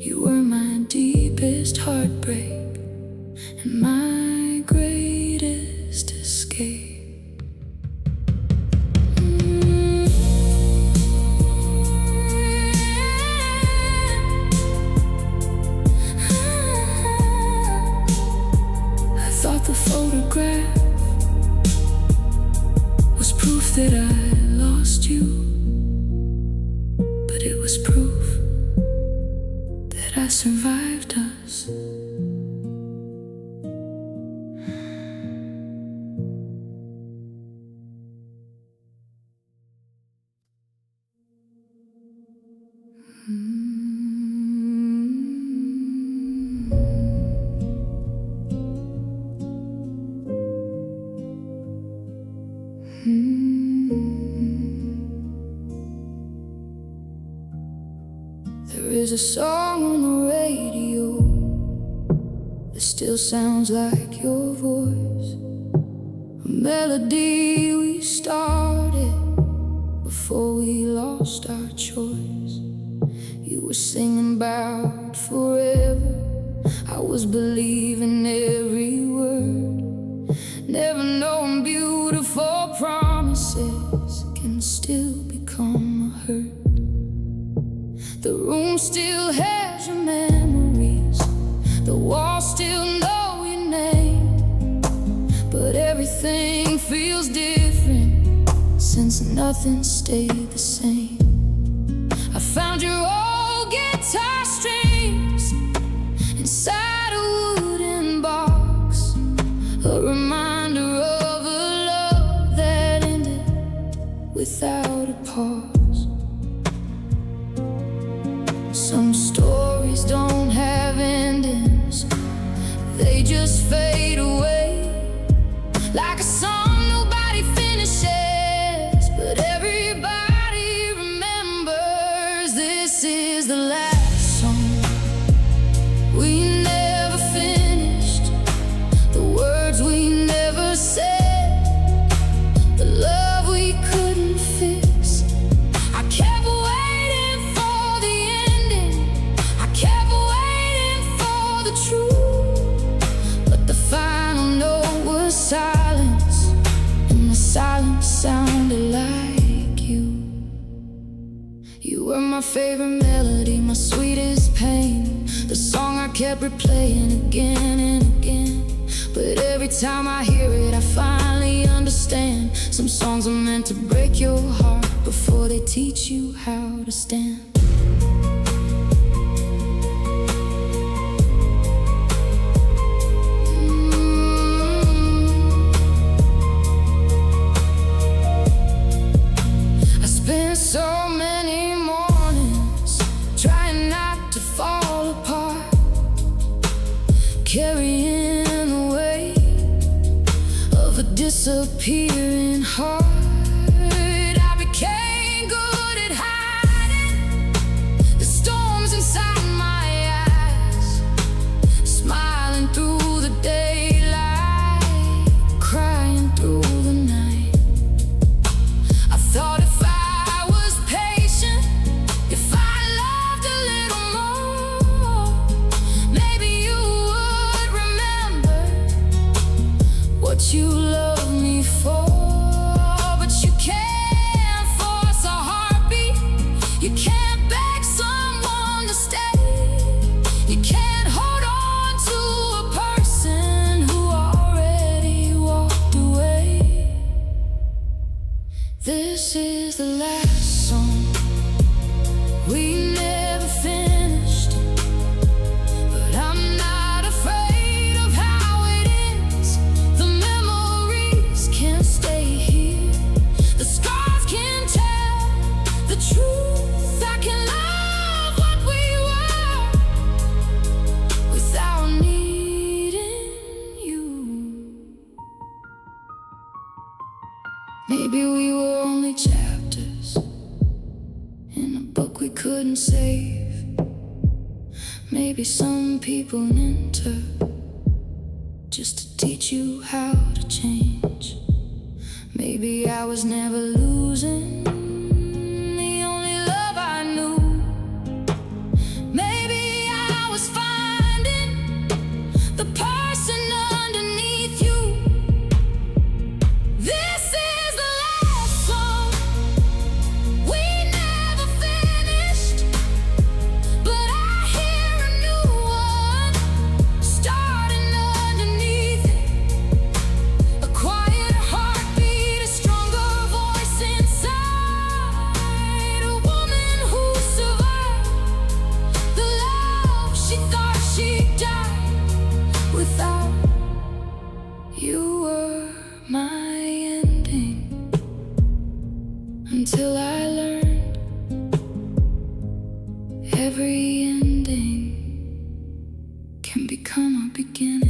You were my deepest heartbreak and my greatest escape. I thought the photograph was proof that I lost you, but it was proof that I survived us. There is a song on the radio that still sounds like your voice, a melody we started before we lost our choice. You were singing about forever, I was believing every word, never knowing beautiful promises can still become a hurt. The room still has your memories, the walls still know your name, but everything feels different since nothing stayed the same. I found your old guitar strings inside a wooden box, a reminder of a love that ended without a pause. Some stories don't have endings, they just fade away, like a song nobody finishes, but everybody remembers. This is the last song we never finished, the words we never said, the love we couldn't fix. I kept waiting for the ending, I kept waiting for the truth, but the final note was silence, and the silence sounded like you. You were my favorite melody, my sweetest pain, the song I kept replaying again and again. But every time I hear it, I finally understand. Some songs are meant to break your heart before they teach you how to stand. I spent so many mornings trying not to fall apart, carrying the weight of a disappearing heart. I became good at hiding the storms inside my eyes, smiling through the daylight, crying through the night. I thought if I was patient, if I loved a little more, maybe you would remember what you loved me for. But you can't force a heartbeat, you can't beg someone to stay, you can't hold on to a person who already walked away. This is the last song we never finished, but I'm not afraid of how it ends. The memories can't stay here, the scars can tell the truth. I can love what we were without needing you. Maybe we were only chapters in a book we couldn't save. Maybe some people enter just to teach you how to change. Maybe I was never losing the only love I knew. Maybe I was finding the person underneath you. This is the last song we never finished, but I hear a new one starting underneath it. A quiet heartbeat, a stronger voice inside, a woman who survived the love she thought she'd die without. You were my ending until I learned every ending can become a beginning.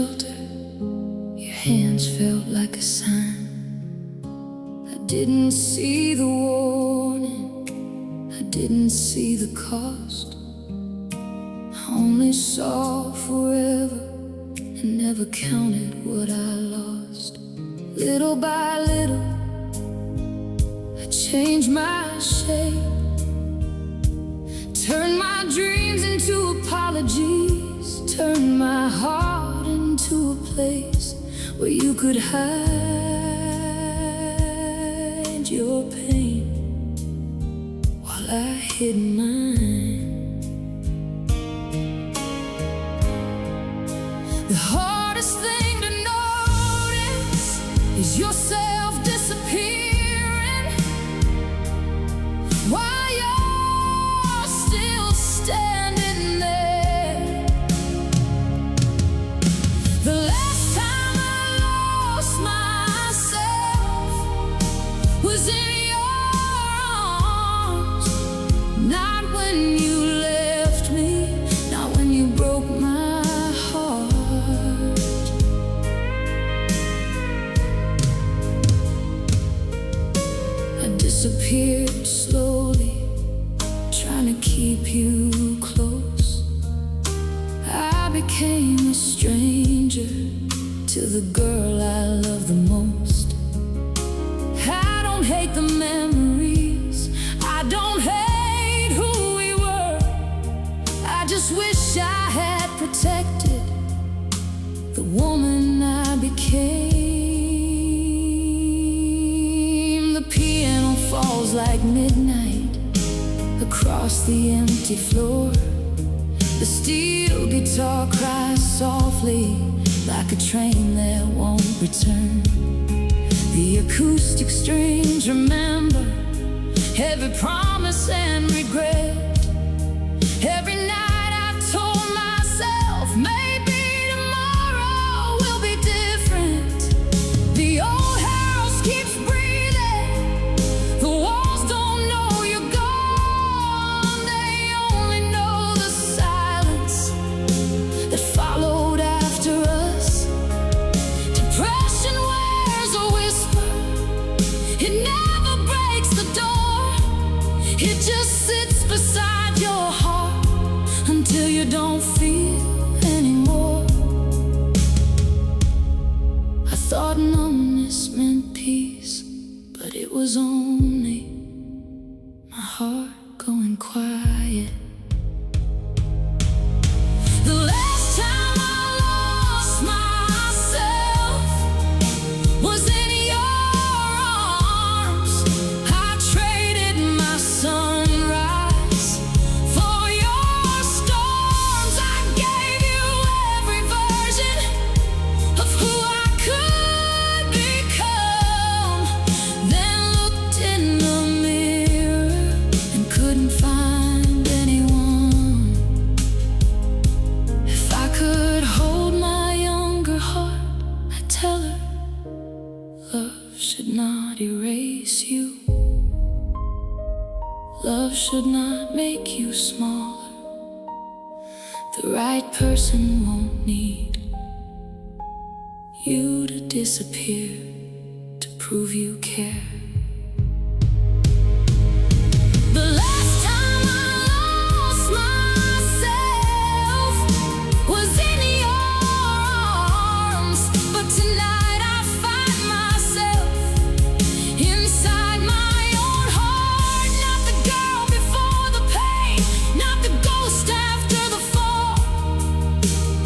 shelter. Your hands felt like a sign. I didn't see the warning, I didn't see the cost. I only saw forever and never counted what I lost. Little by little, I changed my shape, turned my dreams into apologies, turned my heart into a place where you could hide your pain while I hid mine. The hardest thing to notice is yourself disappearing while you're still standing there. The last time I lost myself was in your arms. Not when you left me, not when you broke my heart. I disappeared slowly, trying to keep you close. I became a stranger to the girl I love the most. I don't hate the memories, I don't hate who we were. I just wish I had protected the woman I became. The piano falls like midnight across the empty floor. The steel guitar cries softly like a train that won't return. The acoustic strings remember every promise and regret. Every night I told myself maybe tomorrow will be different. The old house keeps breathing, the walls don't know you're gone. They only know the silence that followed after us. Depression wears a whisper, it never breaks the door. It just sits beside your heart until you don't feel anymore. I thought numbness meant peace, but it was only my heart going quiet. The last time I lost myself was in your arms. I traded my sunrise for your storms. I gave you every version of who I could become. Then looked in the mirror and couldn't find anyone. If I could hold my younger heart, I'd tell her love should not erase you. Love should not make you smaller. The right person won't need you to disappear to prove you care. The last time I lost myself was in your arms, but tonight I find myself inside my own heart. Not the girl before the pain, not the ghost after the fall,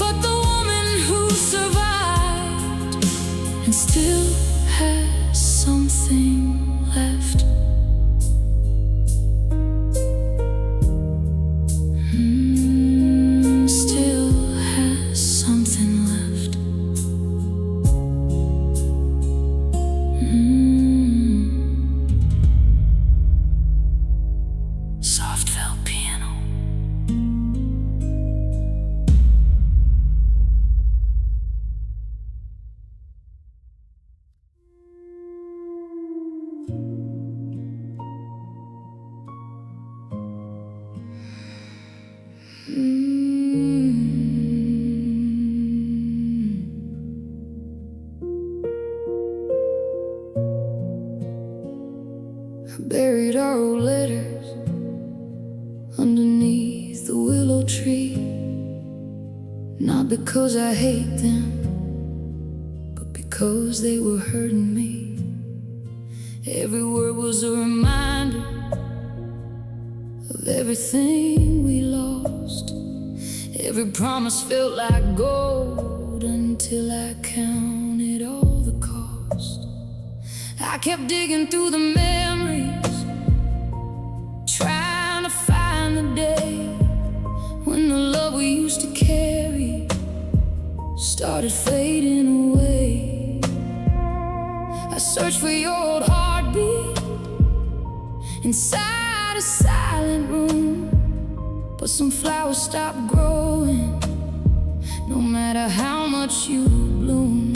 but the woman who survived and still has something left. Still has something left. Soft felt piano. buried our old letters underneath the willow tree. Not because I hate them, but because they were hurting me. Every word was a reminder of everything we lost. Every promise felt like gold until I counted all the cost. I kept digging through the memories, trying to find the day when the love we used to carry started fading away. I searched for your old heartbeat inside a silent room, but some flowers stopped growing, no matter how much you bloom.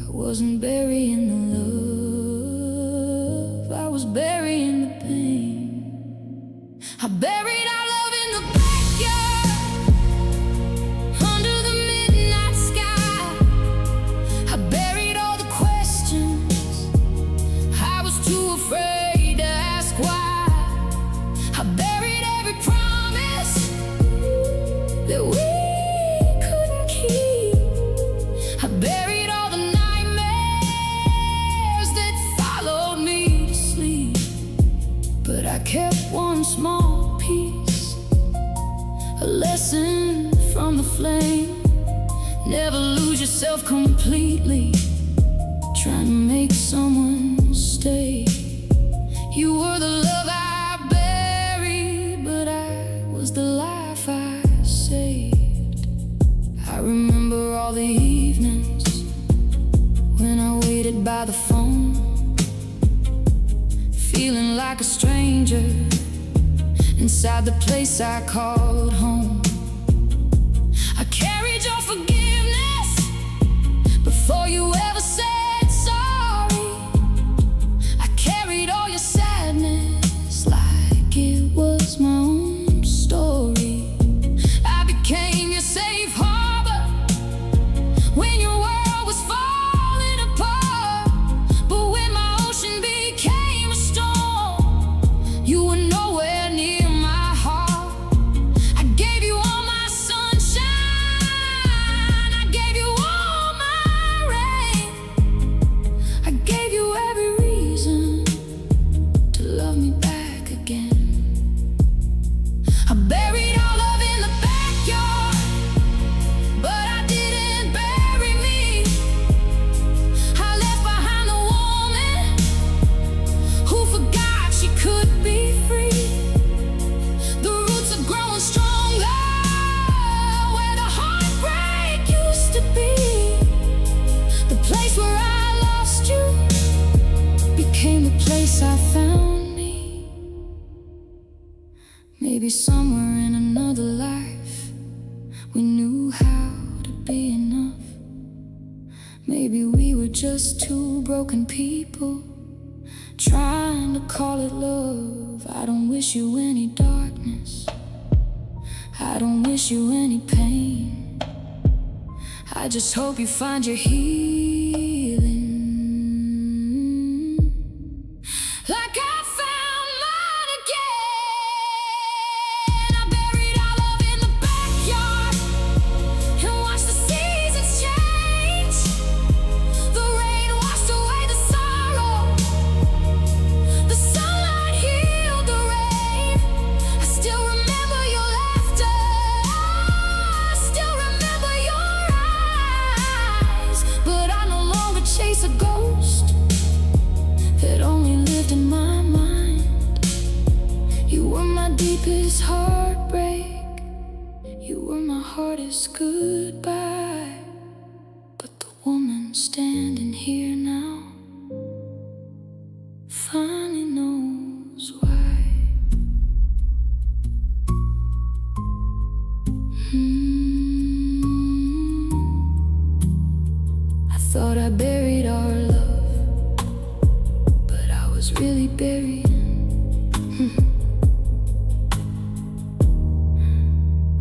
I wasn't burying the love, I was burying the pain. I buried our love in the backyard, under the midnight sky. I buried all the questions, I was too afraid to ask why. I buried every promise that we couldn't keep. I buried all the nightmares that followed me to sleep. But I kept one small piece, a lesson from the flame. Never lose yourself completely, trying to make someone stay. You were the love I buried, but I was the life I saved. I remember all the evenings when I waited by the phone, feeling like a stranger inside the place I called home. I carried your forgiveness before you ever said sorry. I carried all your sadness like it was my own story. I became your safe harbor when your world was falling apart. But when my ocean became a storm, you were nowhere near my heart. I gave you all my sunshine, I gave you all my rain. I gave you every reason to love me back again. I buried our love in the backyard, but I didn't bury me. I left behind the woman who forgot she could be free. The roots are growing stronger where the heartbreak used to be. The place where I lost you became the place I found me. Maybe somewhere in another life we knew how to be enough. Maybe we were just two broken people trying to call it love. I don't wish you any darkness, I don't wish you any pain. I just hope you find your healing like I found mine again. I buried our love in the backyard and watched the seasons change. The rain washed away the sorrow, the sunlight healed the rain. I still remember your laughter, I still remember your eyes. But I no longer chase a ghost that only lived in my mind. You were my deepest heartbreak, you were my hardest goodbye. But the woman standing here now finally knows why. I thought I buried our love, but I was really burying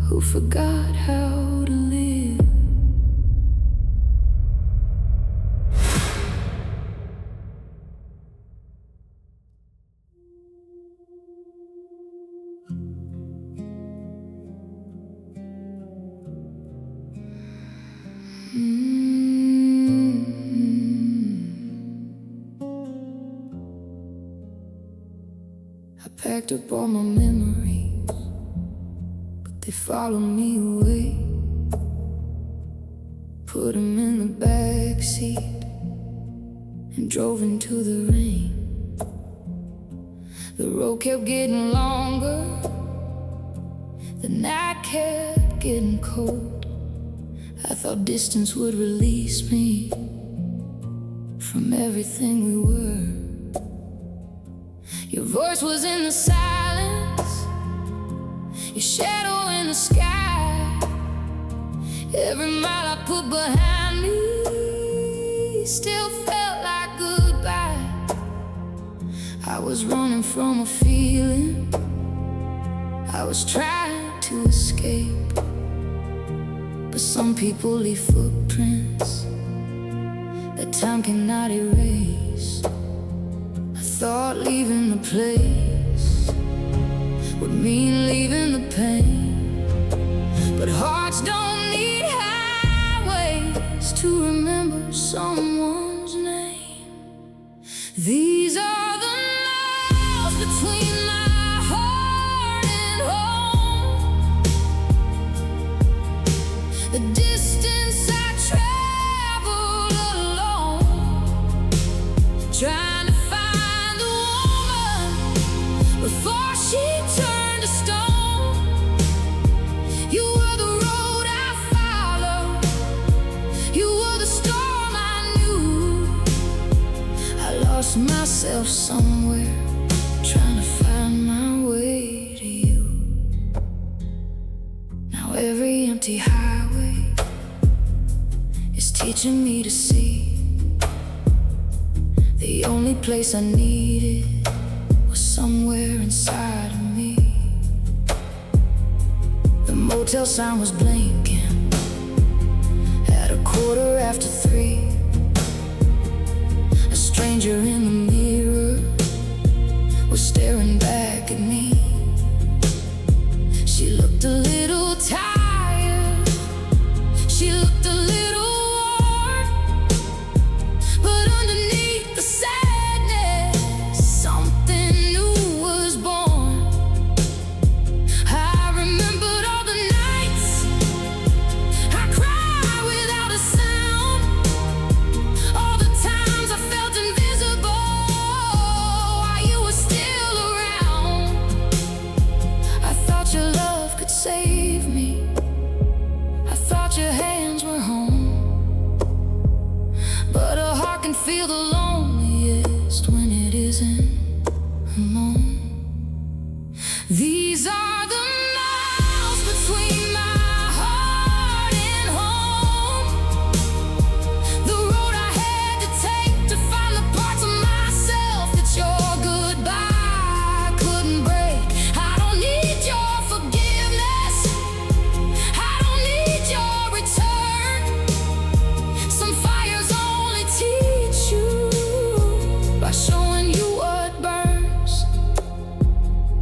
who forgot how to live. packed up all my memories, but they follow me away. Put them in the backseat and drove into the rain. The road kept getting longer, the night kept getting cold. I thought distance would release me from everything we were. Your voice was in the silence, your shadow in the sky. Every mile I put behind me still felt like goodbye. I was running from a feeling, I was trying to escape. But some people leave footprints that time cannot erase. I thought leaving the place would mean leaving the pain, but hearts don't need highways to remember someone's name. These are the miles between my heart and home, the distance I travel alone, trying to find a woman before she turned to stone. You were the road I followed, you were the storm I knew. I lost myself somewhere, trying to find my way to you. Now every empty highway is teaching me to see the only place I needed was somewhere inside of me. The motel sign was blinking at 3:15. A stranger in the mirror was staring back at me. She looked a little tired, she looked a little worn, but underneath the sadness, something new was born. I remembered all the nights I cried without a sound, all the times I felt invisible while you were still around. I thought your love could save me, I thought your hands were home, but a heart can feel the loneliest when it isn't alone. These are the miles between my heart and home, the road I had to take to find the parts of myself that your goodbye couldn't break. I don't need your forgiveness, I don't need your return. Some fires only teach you by showing you what burns.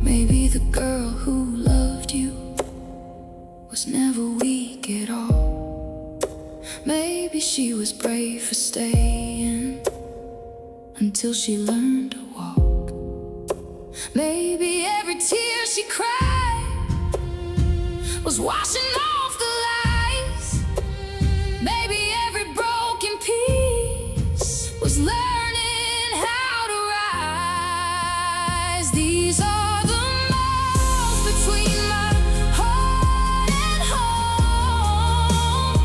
Maybe the girl who loved you was never weak at all. Maybe she was brave for staying until she learned to walk. Maybe every tear she cried was washing off the lies. Maybe every broken piece was learning how to rise. These are the miles between my heart and home,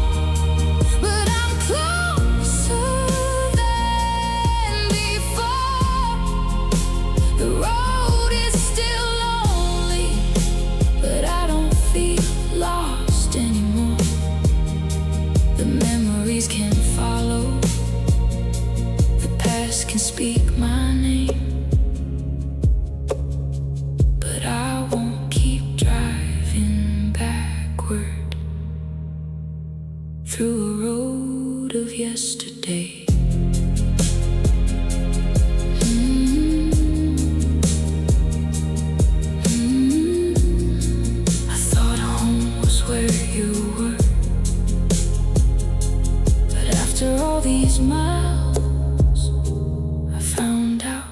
but I'm closer than before. The road is still lonely, but I don't feel lost anymore. The memories can follow, the past can speak my name, but I won't keep driving backward through a road of yesterday. I thought home was where you were, but after all these miles, I found out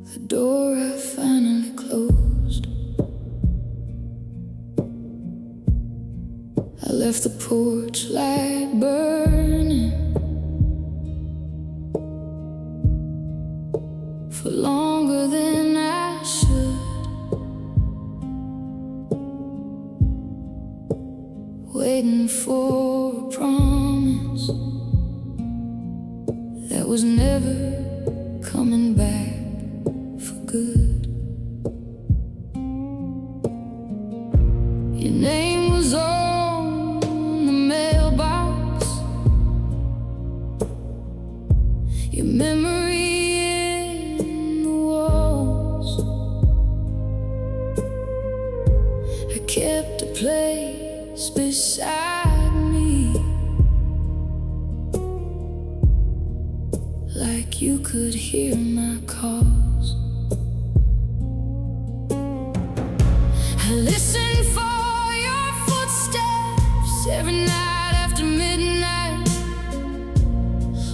The door I finally closed. I left the porch light burning for longer than I should, waiting for a promise that was never coming back for good. Your name was on the mailbox, your memory in the walls. I kept a place beside me, like you could hear my calls. I listen for your footsteps every night after midnight,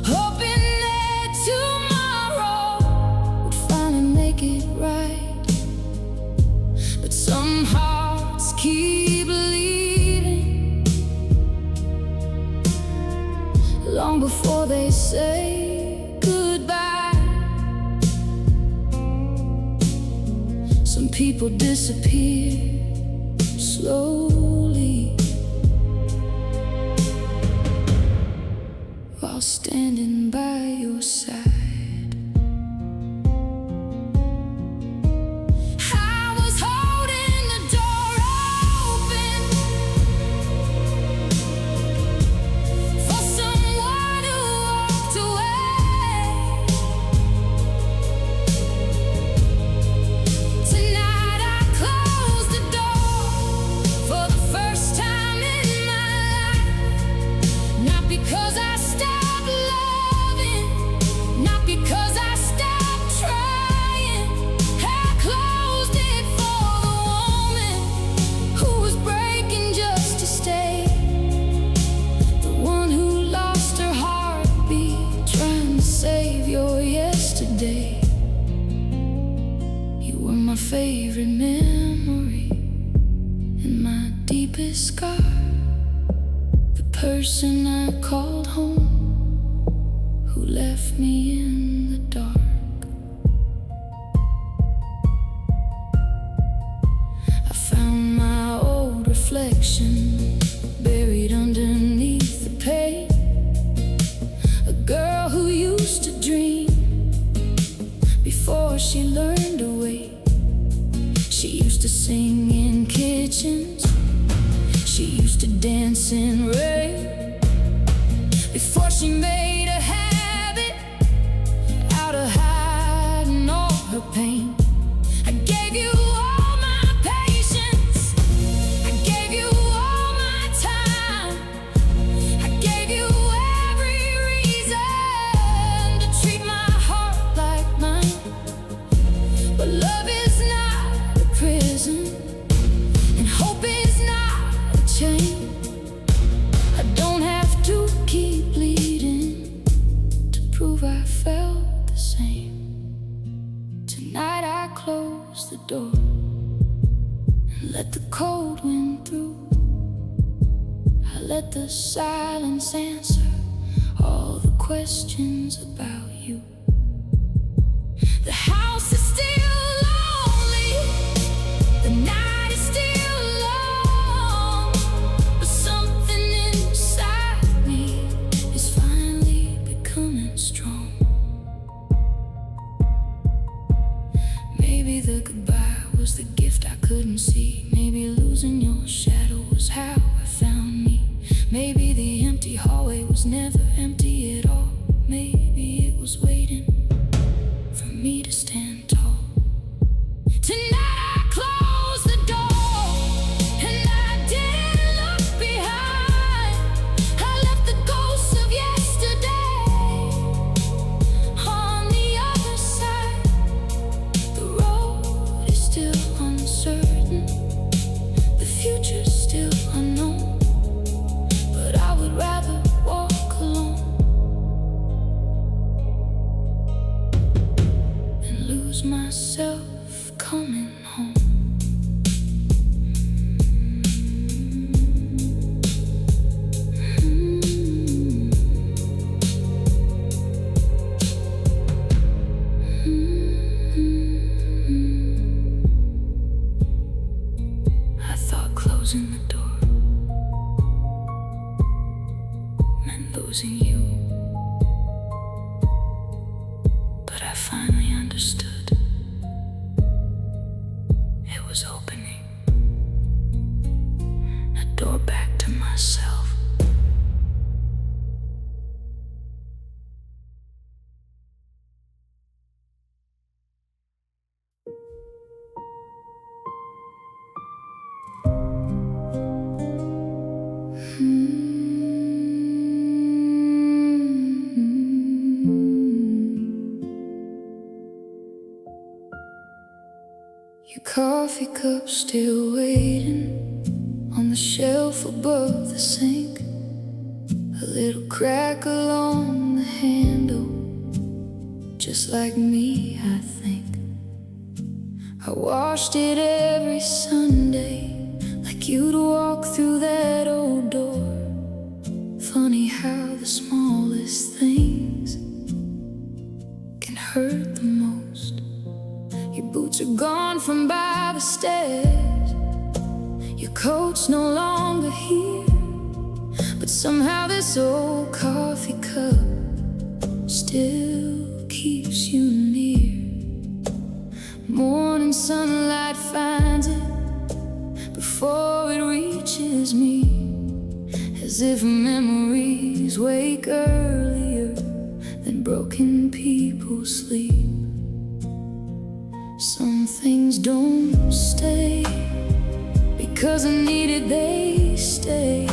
hoping that tomorrow would finally make it right. But some hearts keep leaving long before they say goodbye. Some people disappear slowly while standing by your side. I was holding the door open for someone who walked away. Tonight I closed the door for the first time in my life. Not because I stopped loving, not because I stopped trying. I closed it for the woman who was breaking just to stay, the one who lost her heartbeat trying to save your yesterday. You were my favorite memory and my deepest scar, the person I called home who left me in the dark. I found my old reflection buried underneath the paint, a girl who used to dream before she learned to wait. She used to sing in kitchens, she used to dance in rain, before she made a habit out of hiding all her pain. I gave you all my patience, I gave you all my time, I gave you every reason to treat my heart like mine. But love is not a prison, and hope is not a chain. I don't have to keep bleeding to prove I felt the same. Tonight I closed the door and let the cold wind through. I let the silence answer all the questions about you. The house is still lonely, the night is still long, but something inside me is finally becoming strong. Maybe the goodbye was the gift I couldn't see. Maybe losing your shadow was how I found me. Maybe the empty hallway was never empty at all. Maybe it was waiting for me to stand tall. Tonight I closed the door and I didn't look behind. I left the ghosts of yesterday on the other side. coming home. I thought closing the door meant losing you, but I finally understood. It was opening a door back to myself. Your coffee cup still waiting on the shelf above the sink. A little crack along the handle, just like me, I think. I washed it every Sunday, like you'd walk through that old door. Funny how the smallest things can hurt the most. Your boots are gone from by the stairs, your coat's no longer here, but somehow this old coffee cup still keeps you near. Morning sunlight finds it before it reaches me, as if memories wake earlier than broken people sleep. Some things don't stay because I needed they stay,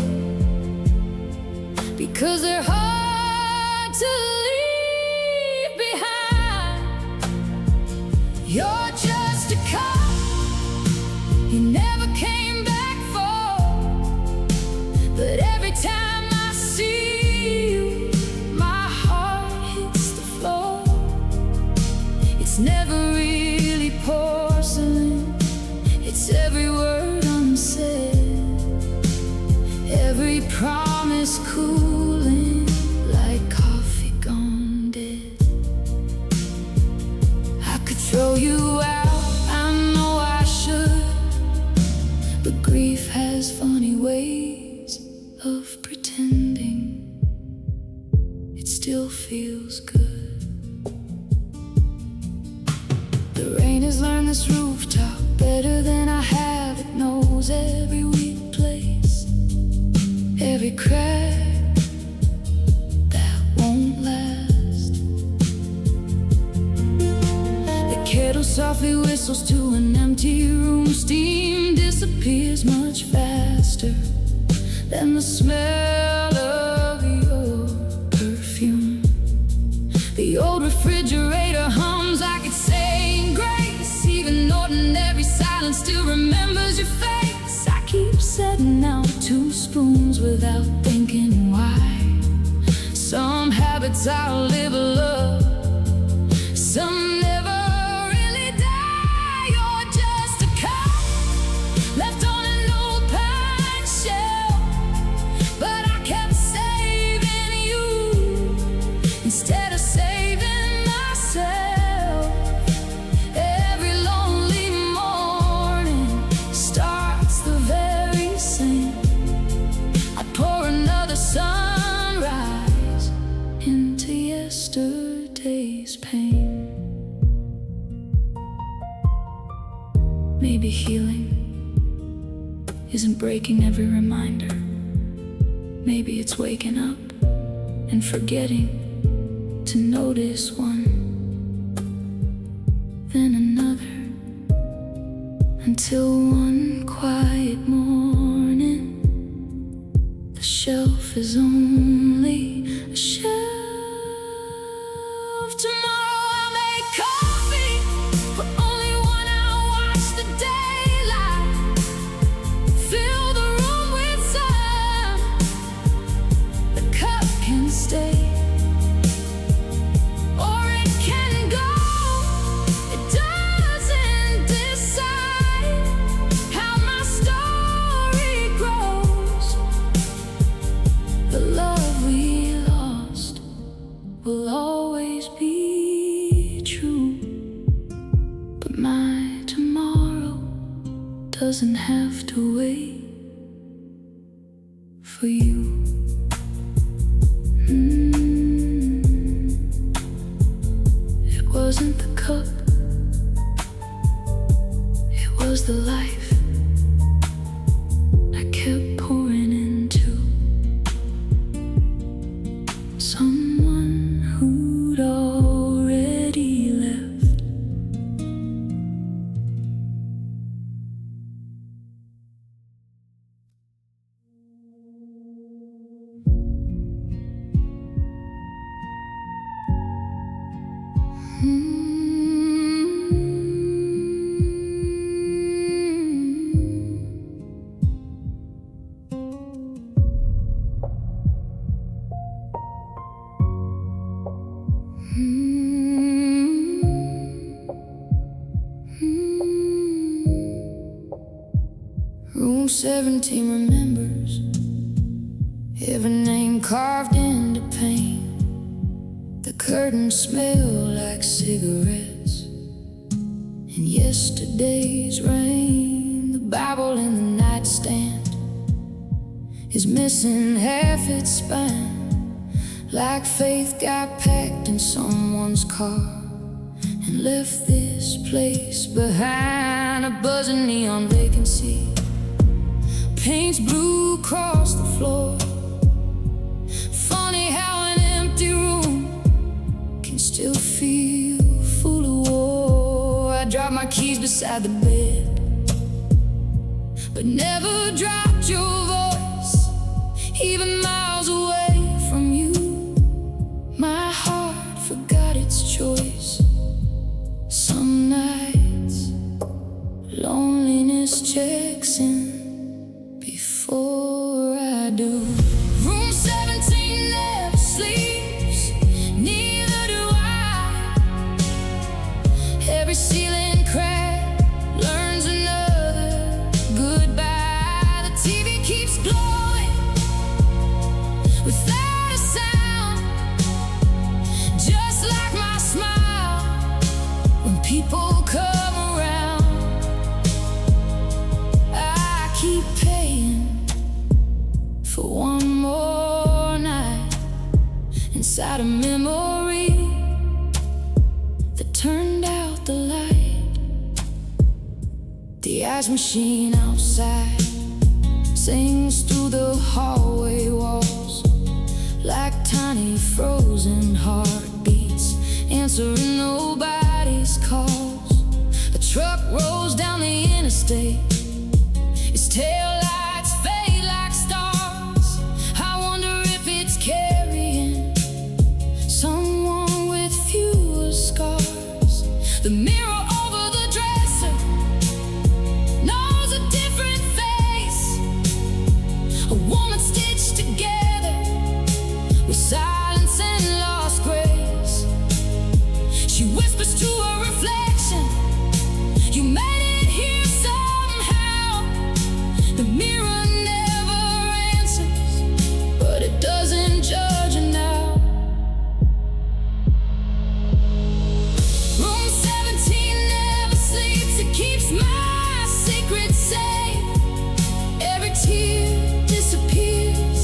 because they're hard to leave behind. You're just a cup you never came back for, but every time I see you, my heart hits the floor. It's never really porcelain, it's every word unsaid, every promise cooling like coffee gone dead. I could throw you out, I know I should, but grief has funny ways of pretending it still feels good. The rain has learned this rooftop better than I have. It knows every weak place, every crack that won't last. The kettle softly whistles to an empty room. Steam disappears much faster than the smell of your perfume. The old refrigerator hums like it's saying grace, even ordinary silence still remembers your face. I keep setting out 2 spoons without thinking why. Some habits I'll live a love, some never really die. You're just a cup left on an old pine shelf, but I kept saving you instead of saving myself. Every lonely morning starts the very same. I pour another sunrise into yesterday's pain. Maybe healing isn't breaking every reminder. Maybe it's waking up and forgetting to notice one, then another, until one quiet morning the shelf is only a shelf. Tomorrow I'll make coffee, but only one I'll watch the daylight fill the room with sun. The cup can stay or it can go. It doesn't doesn't have to wait for you. It wasn't the cup, it was the life I kept pouring into someone who'd already left. Room 17 remembers every name carved into paint. The curtains smell like cigarettes and yesterday's rain. The Bible in the nightstand is missing half its spine, like faith got packed in someone's car and left this place behind. A buzzing neon vacancy paints blue across the floor. Funny how an empty room can still feel full of war. I dropped my keys beside the bed, but never dropped your voice, even miles away from you. My heart forgot its choice. Some nights loneliness checks in before I do. Room 17 never sleeps, neither do I. Every ceiling crack learns another goodbye. The TV keeps glowing without a sound, just like my smile when people come around. I keep paying for one more night inside a memory that turned out the light. The ice machine outside sings through the hallway walls like tiny frozen heartbeats, answering nobody's calls. A truck rolls down the interstate, its taillights fade like stars. I wonder if it's carrying someone with fewer scars. The mirror over the dresser knows a different face, a woman stitched together with silence and lost grace. She whispers to her reflection, "You made it here somehow." The mirror never answers, but it doesn't judge her now. Room 17 never sleeps, it keeps my secrets safe. Every tear disappears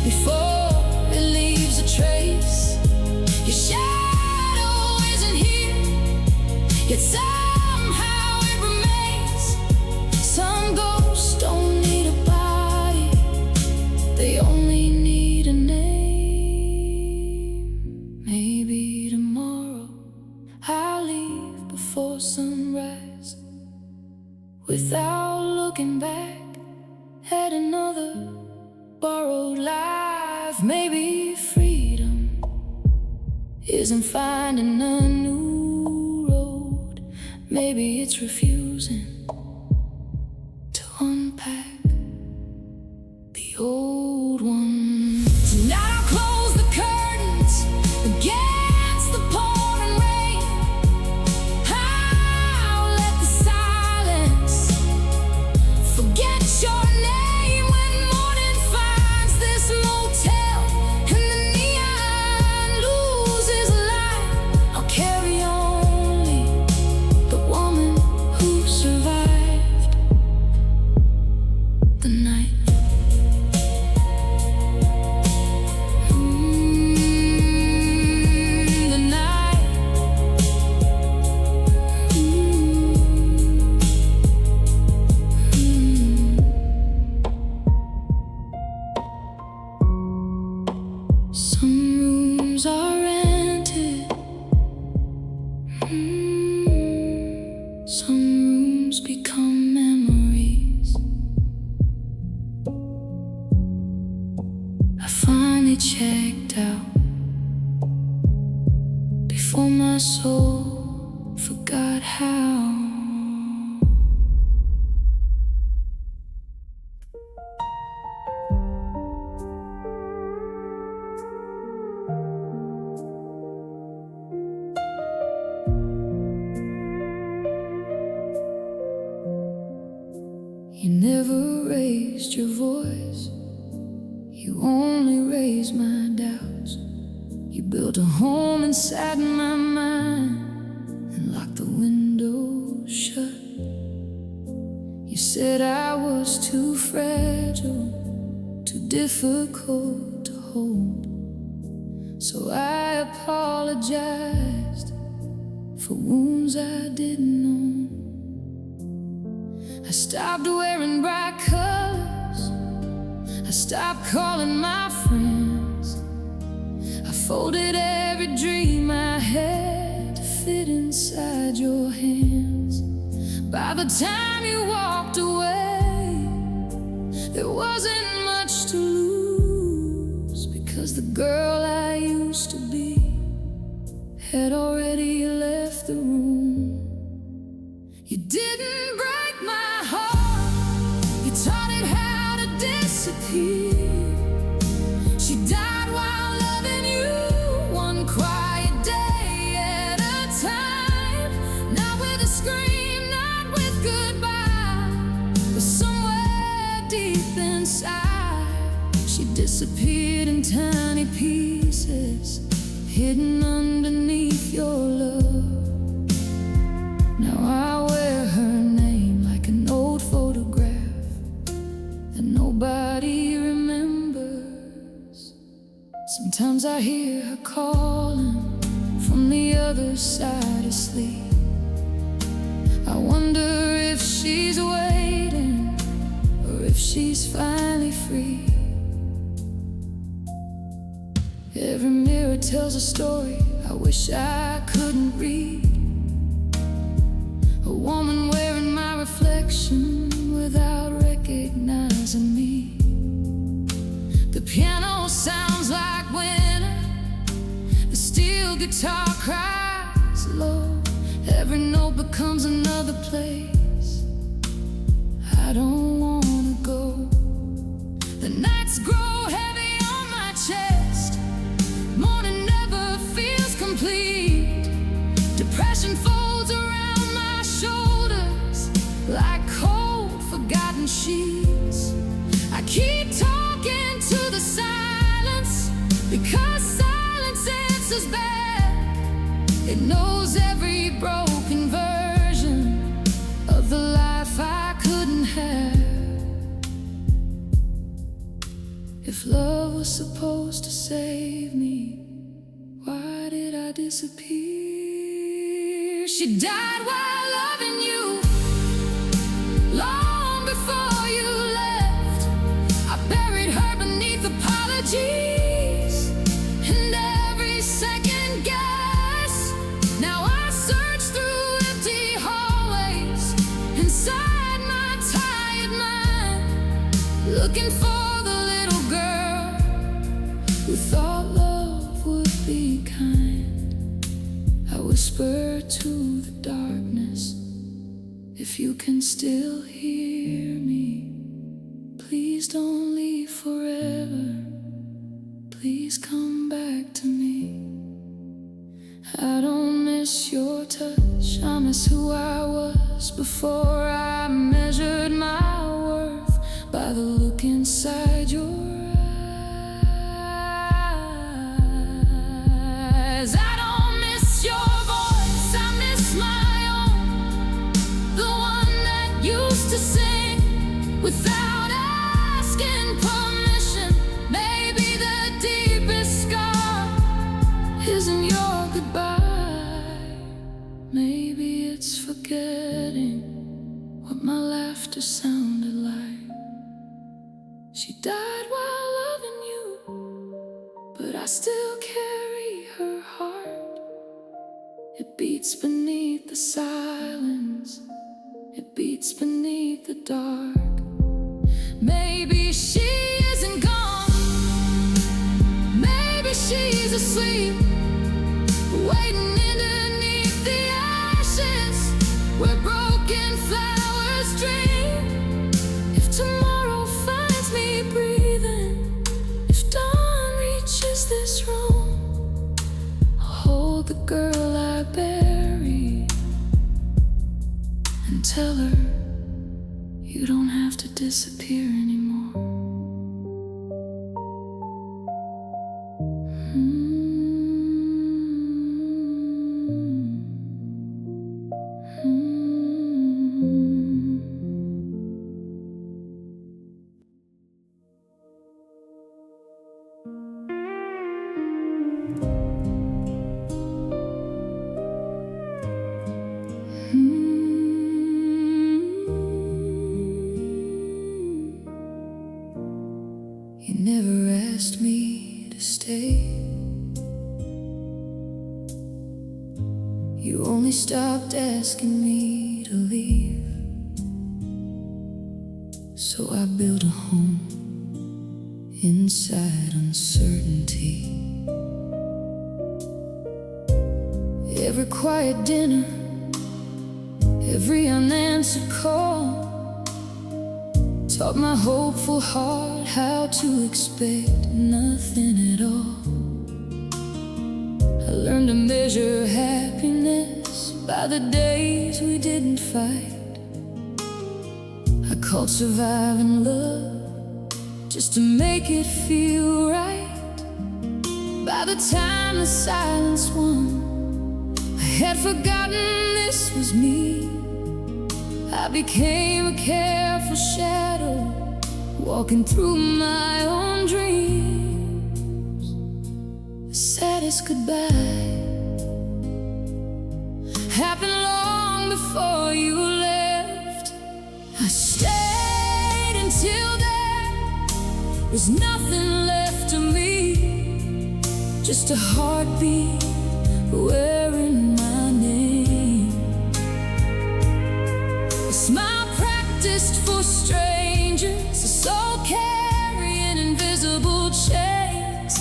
before it leaves a trace. Your shadow isn't here, yet somehow it remains. Some ghosts don't need a body, they only need a name. Maybe tomorrow I'll leave before sunrise, without looking back at another borrowed life. Maybe freedom isn't finding a new road, maybe it's refusing to unpack the old one. Tonight I'll close the curtains against the pouring rain. I'll let the silence forget your name. When morning finds this motel and the neon loses light, I'll carry only the woman who survived. Some rooms become memories. I finally checked out before my soul forgot how. You never raised your voice, you only raised my doubts. You built a home inside my mind and locked the window shut. You said I was too fragile, too difficult to hold. So I apologized for wounds I didn't know. I stopped wearing bright colors, I stopped calling my friends. I folded every dream I had to fit inside your hands. By the time you walked away, there wasn't much to lose, because the girl I used to be had already left the room. You didn't break my heart, you taught it how to disappear. She died while loving you, one quiet day at a time. Not with a scream, not with goodbye, but somewhere deep inside, she disappeared in tiny pieces, hidden underneath your love. Now I wear her name like an old photograph that nobody remembers. Sometimes I hear her calling from the other side of sleep. I wonder if she's waiting or if she's finally free. Every mirror tells a story I wish I couldn't read. A woman wearing my reflection without recognizing me. The piano sounds like winter, the steel guitar cries low. Every note becomes another place I don't wanna go. The nights grow heavy on my chest, morning never feels complete. Depression folds around my shoulders like cold forgotten sheets. I keep talking to the silence, because silence answers back. It knows every broken version of the life I couldn't have. If love was supposed to save me, why did I disappear? She died while loving you, long before you left. I buried her beneath apologies and every second guess. Now I search through empty hallways inside my tired mind, looking for the little girl who thought love would be kind. I whisper to the darkness, if you can still hear me, please don't leave forever, please come back to me. I don't miss your touch, I miss who I was before I measured my worth by the look inside your eyes. I don't miss your voice, I miss my own, the one that used to sing without asking permission. Maybe the deepest scar isn't your goodbye, maybe it's forgetting what my laughter sounded like. She died while loving you, but I still carry her heart. It beats beneath the silence, it beats beneath the dark. Maybe she isn't gone, maybe she's asleep, waiting underneath the ashes where broken flowers dream. If tomorrow finds me breathing, if dawn reaches this room, I'll hold the girl I buried and tell her, you don't have to disappear anymore. You never asked me to stay, you only stopped asking me to leave. So I built a home inside uncertainty. Every quiet dinner, every unanswered call taught my hopeful heart how to expect nothing at all. I learned to measure happiness by the days we didn't fight. I called surviving love just to make it feel right. By the time the silence won, I had forgotten this was me. I became a careful shadow, walking through my own dreams. The saddest goodbye happened long before you left. I stayed until there was nothing left of me, just a heartbeat wearing my name. A smile practiced for strangers, a soul carrying invisible chains.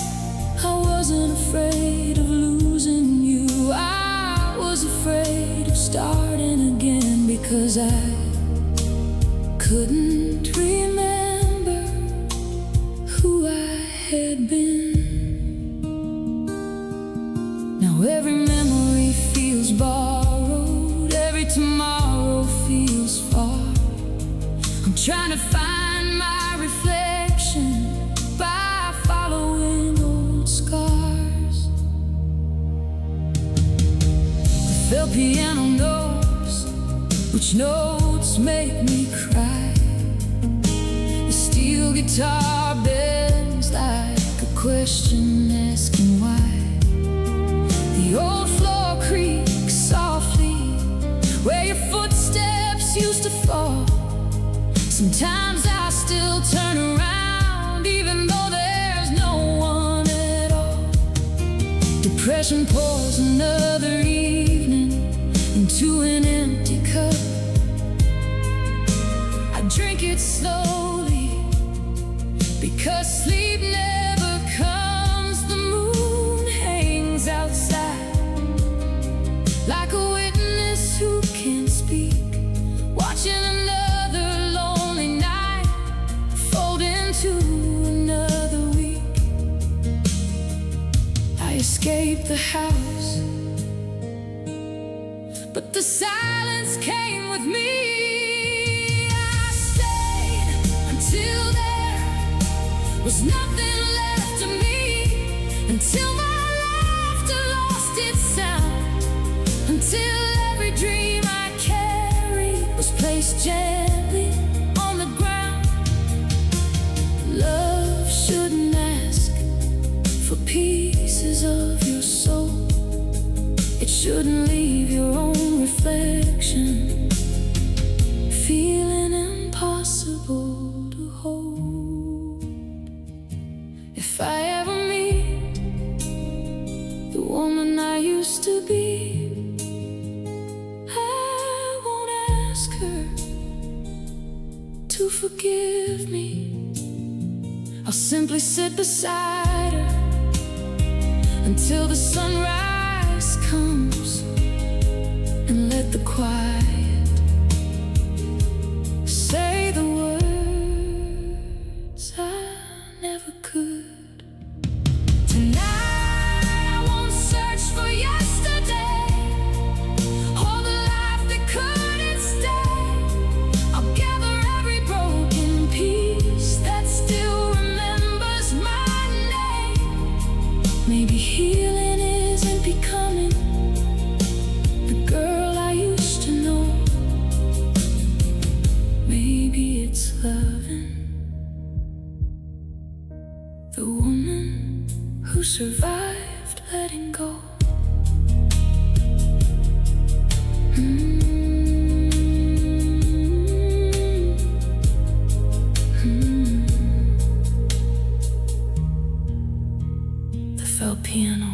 I wasn't afraid of losing you, I was afraid of starting again, because I couldn't remember who I had been. Now every memory feels borrowed, every tomorrow feels far. I'm trying to find my reflection by following old scars. The felt piano knows which notes make me cry. The steel guitar bends like a question asking why. The old floor creaks softly where your footsteps used to fall. Sometimes I still turn around even though there's no one at all. Depression pours another evening into an empty cup. I drink it slowly because sleep never comes. The moon hangs outside like a witness who can't speak, watching another lonely night fold into another week. I escaped the house, but the silence came with me. I stayed until there was nothing left of me, until my laughter lost its sound, until every dream I carried was placed gently on the ground. Love shouldn't ask for pieces of your soul, it shouldn't leave your own reflection feeling impossible to hold. If I ever meet the woman I used to be, ask her to forgive me, I'll simply sit beside her until the sunrise comes, and let the quiet say the words I never could. Tonight I won't search for yesterday or the life that couldn't stay. I'll gather every broken piece that still remembers my name. Maybe healing isn't becoming the girl I used to know. Maybe it's loving the woman who survived letting go. The felt piano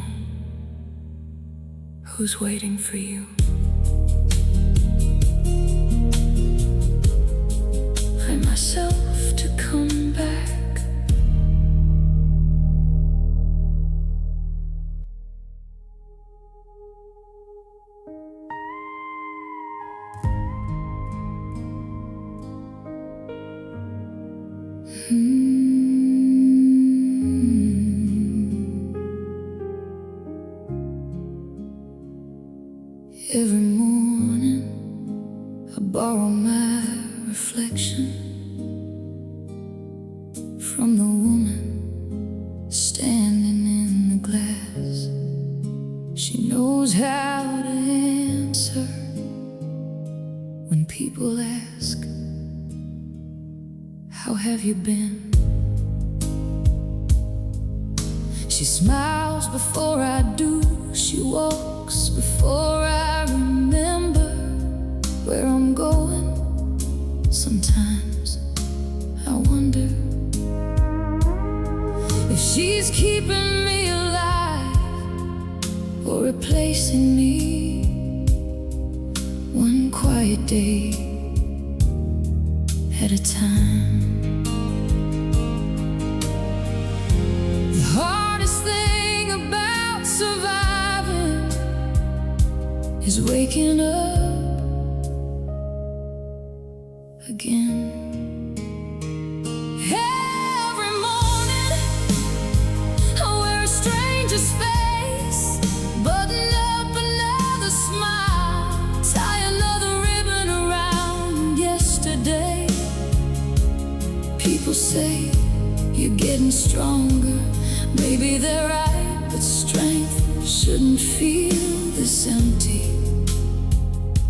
who's waiting for you. Find myself to come back. Every morning I borrow my reflection from the woman standing in the glass. She knows how to answer when people ask, how have you been? She smiles before I do. She walks before I remember where I'm going. Sometimes I wonder if she's keeping me alive or replacing me one quiet day at a time. The hardest thing about surviving is waking up again. Every morning I wear a stranger's face, button up another smile, tie another ribbon around yesterday. People say you're getting stronger. Maybe they're right, but strength shouldn't feel this empty.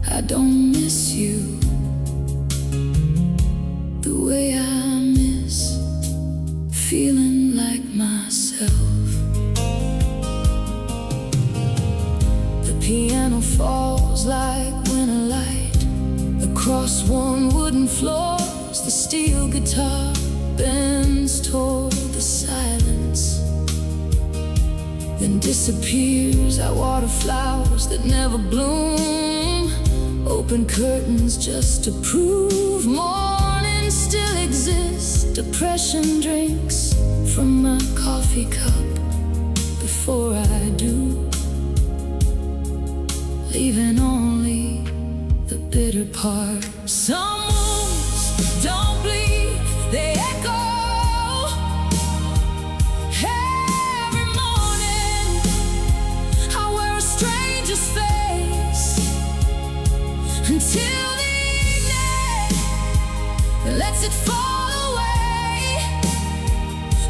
I don't miss you the way I miss feeling like myself. The piano falls like winter light across worn wooden floors. The steel guitar bends toward the silence, then disappears. I water flowers that never bloom, open curtains just to prove morning still exists. Depression drinks from my coffee cup before I do, leaving only the bitter part. Some wounds don't bleed, they echo. Every morning I wear a stranger's face until the evening lets it fall away.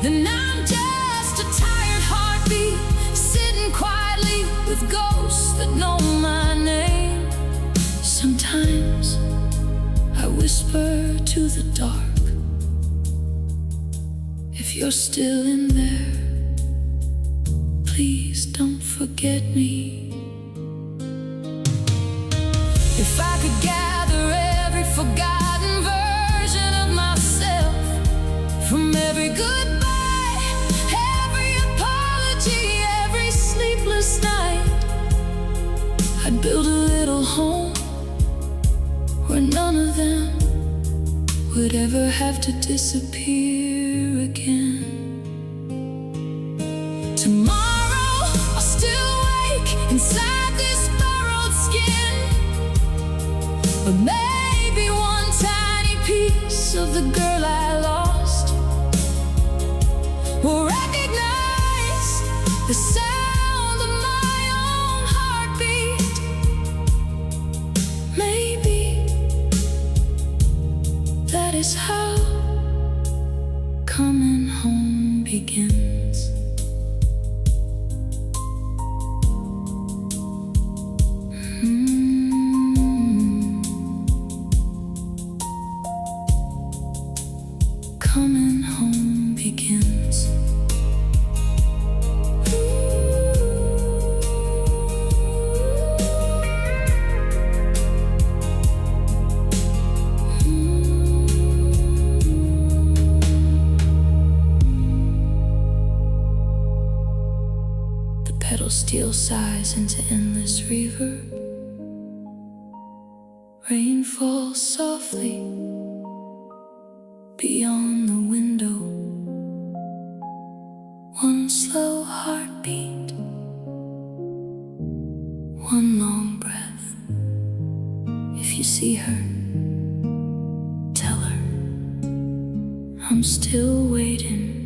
Then I'm just a tired heartbeat sitting quietly with ghosts that know my name. Sometimes I whisper to the dark, if you're still in there, please don't forget me. If I could gather every forgotten version of myself, from every goodbye, every apology, every sleepless night, I'd build a little home where would ever have to disappear again. Tomorrow I'll still wake inside this borrowed skin, but maybe one tiny piece of the girl I lost will recognize the sound of my own heartbeat. Maybe that is how coming home begins. Coming home begins. The pedal steel sighs into endless reverb. Rain falls softly beyond the window. One slow heartbeat, one long breath. If you see her, tell her I'm still waiting.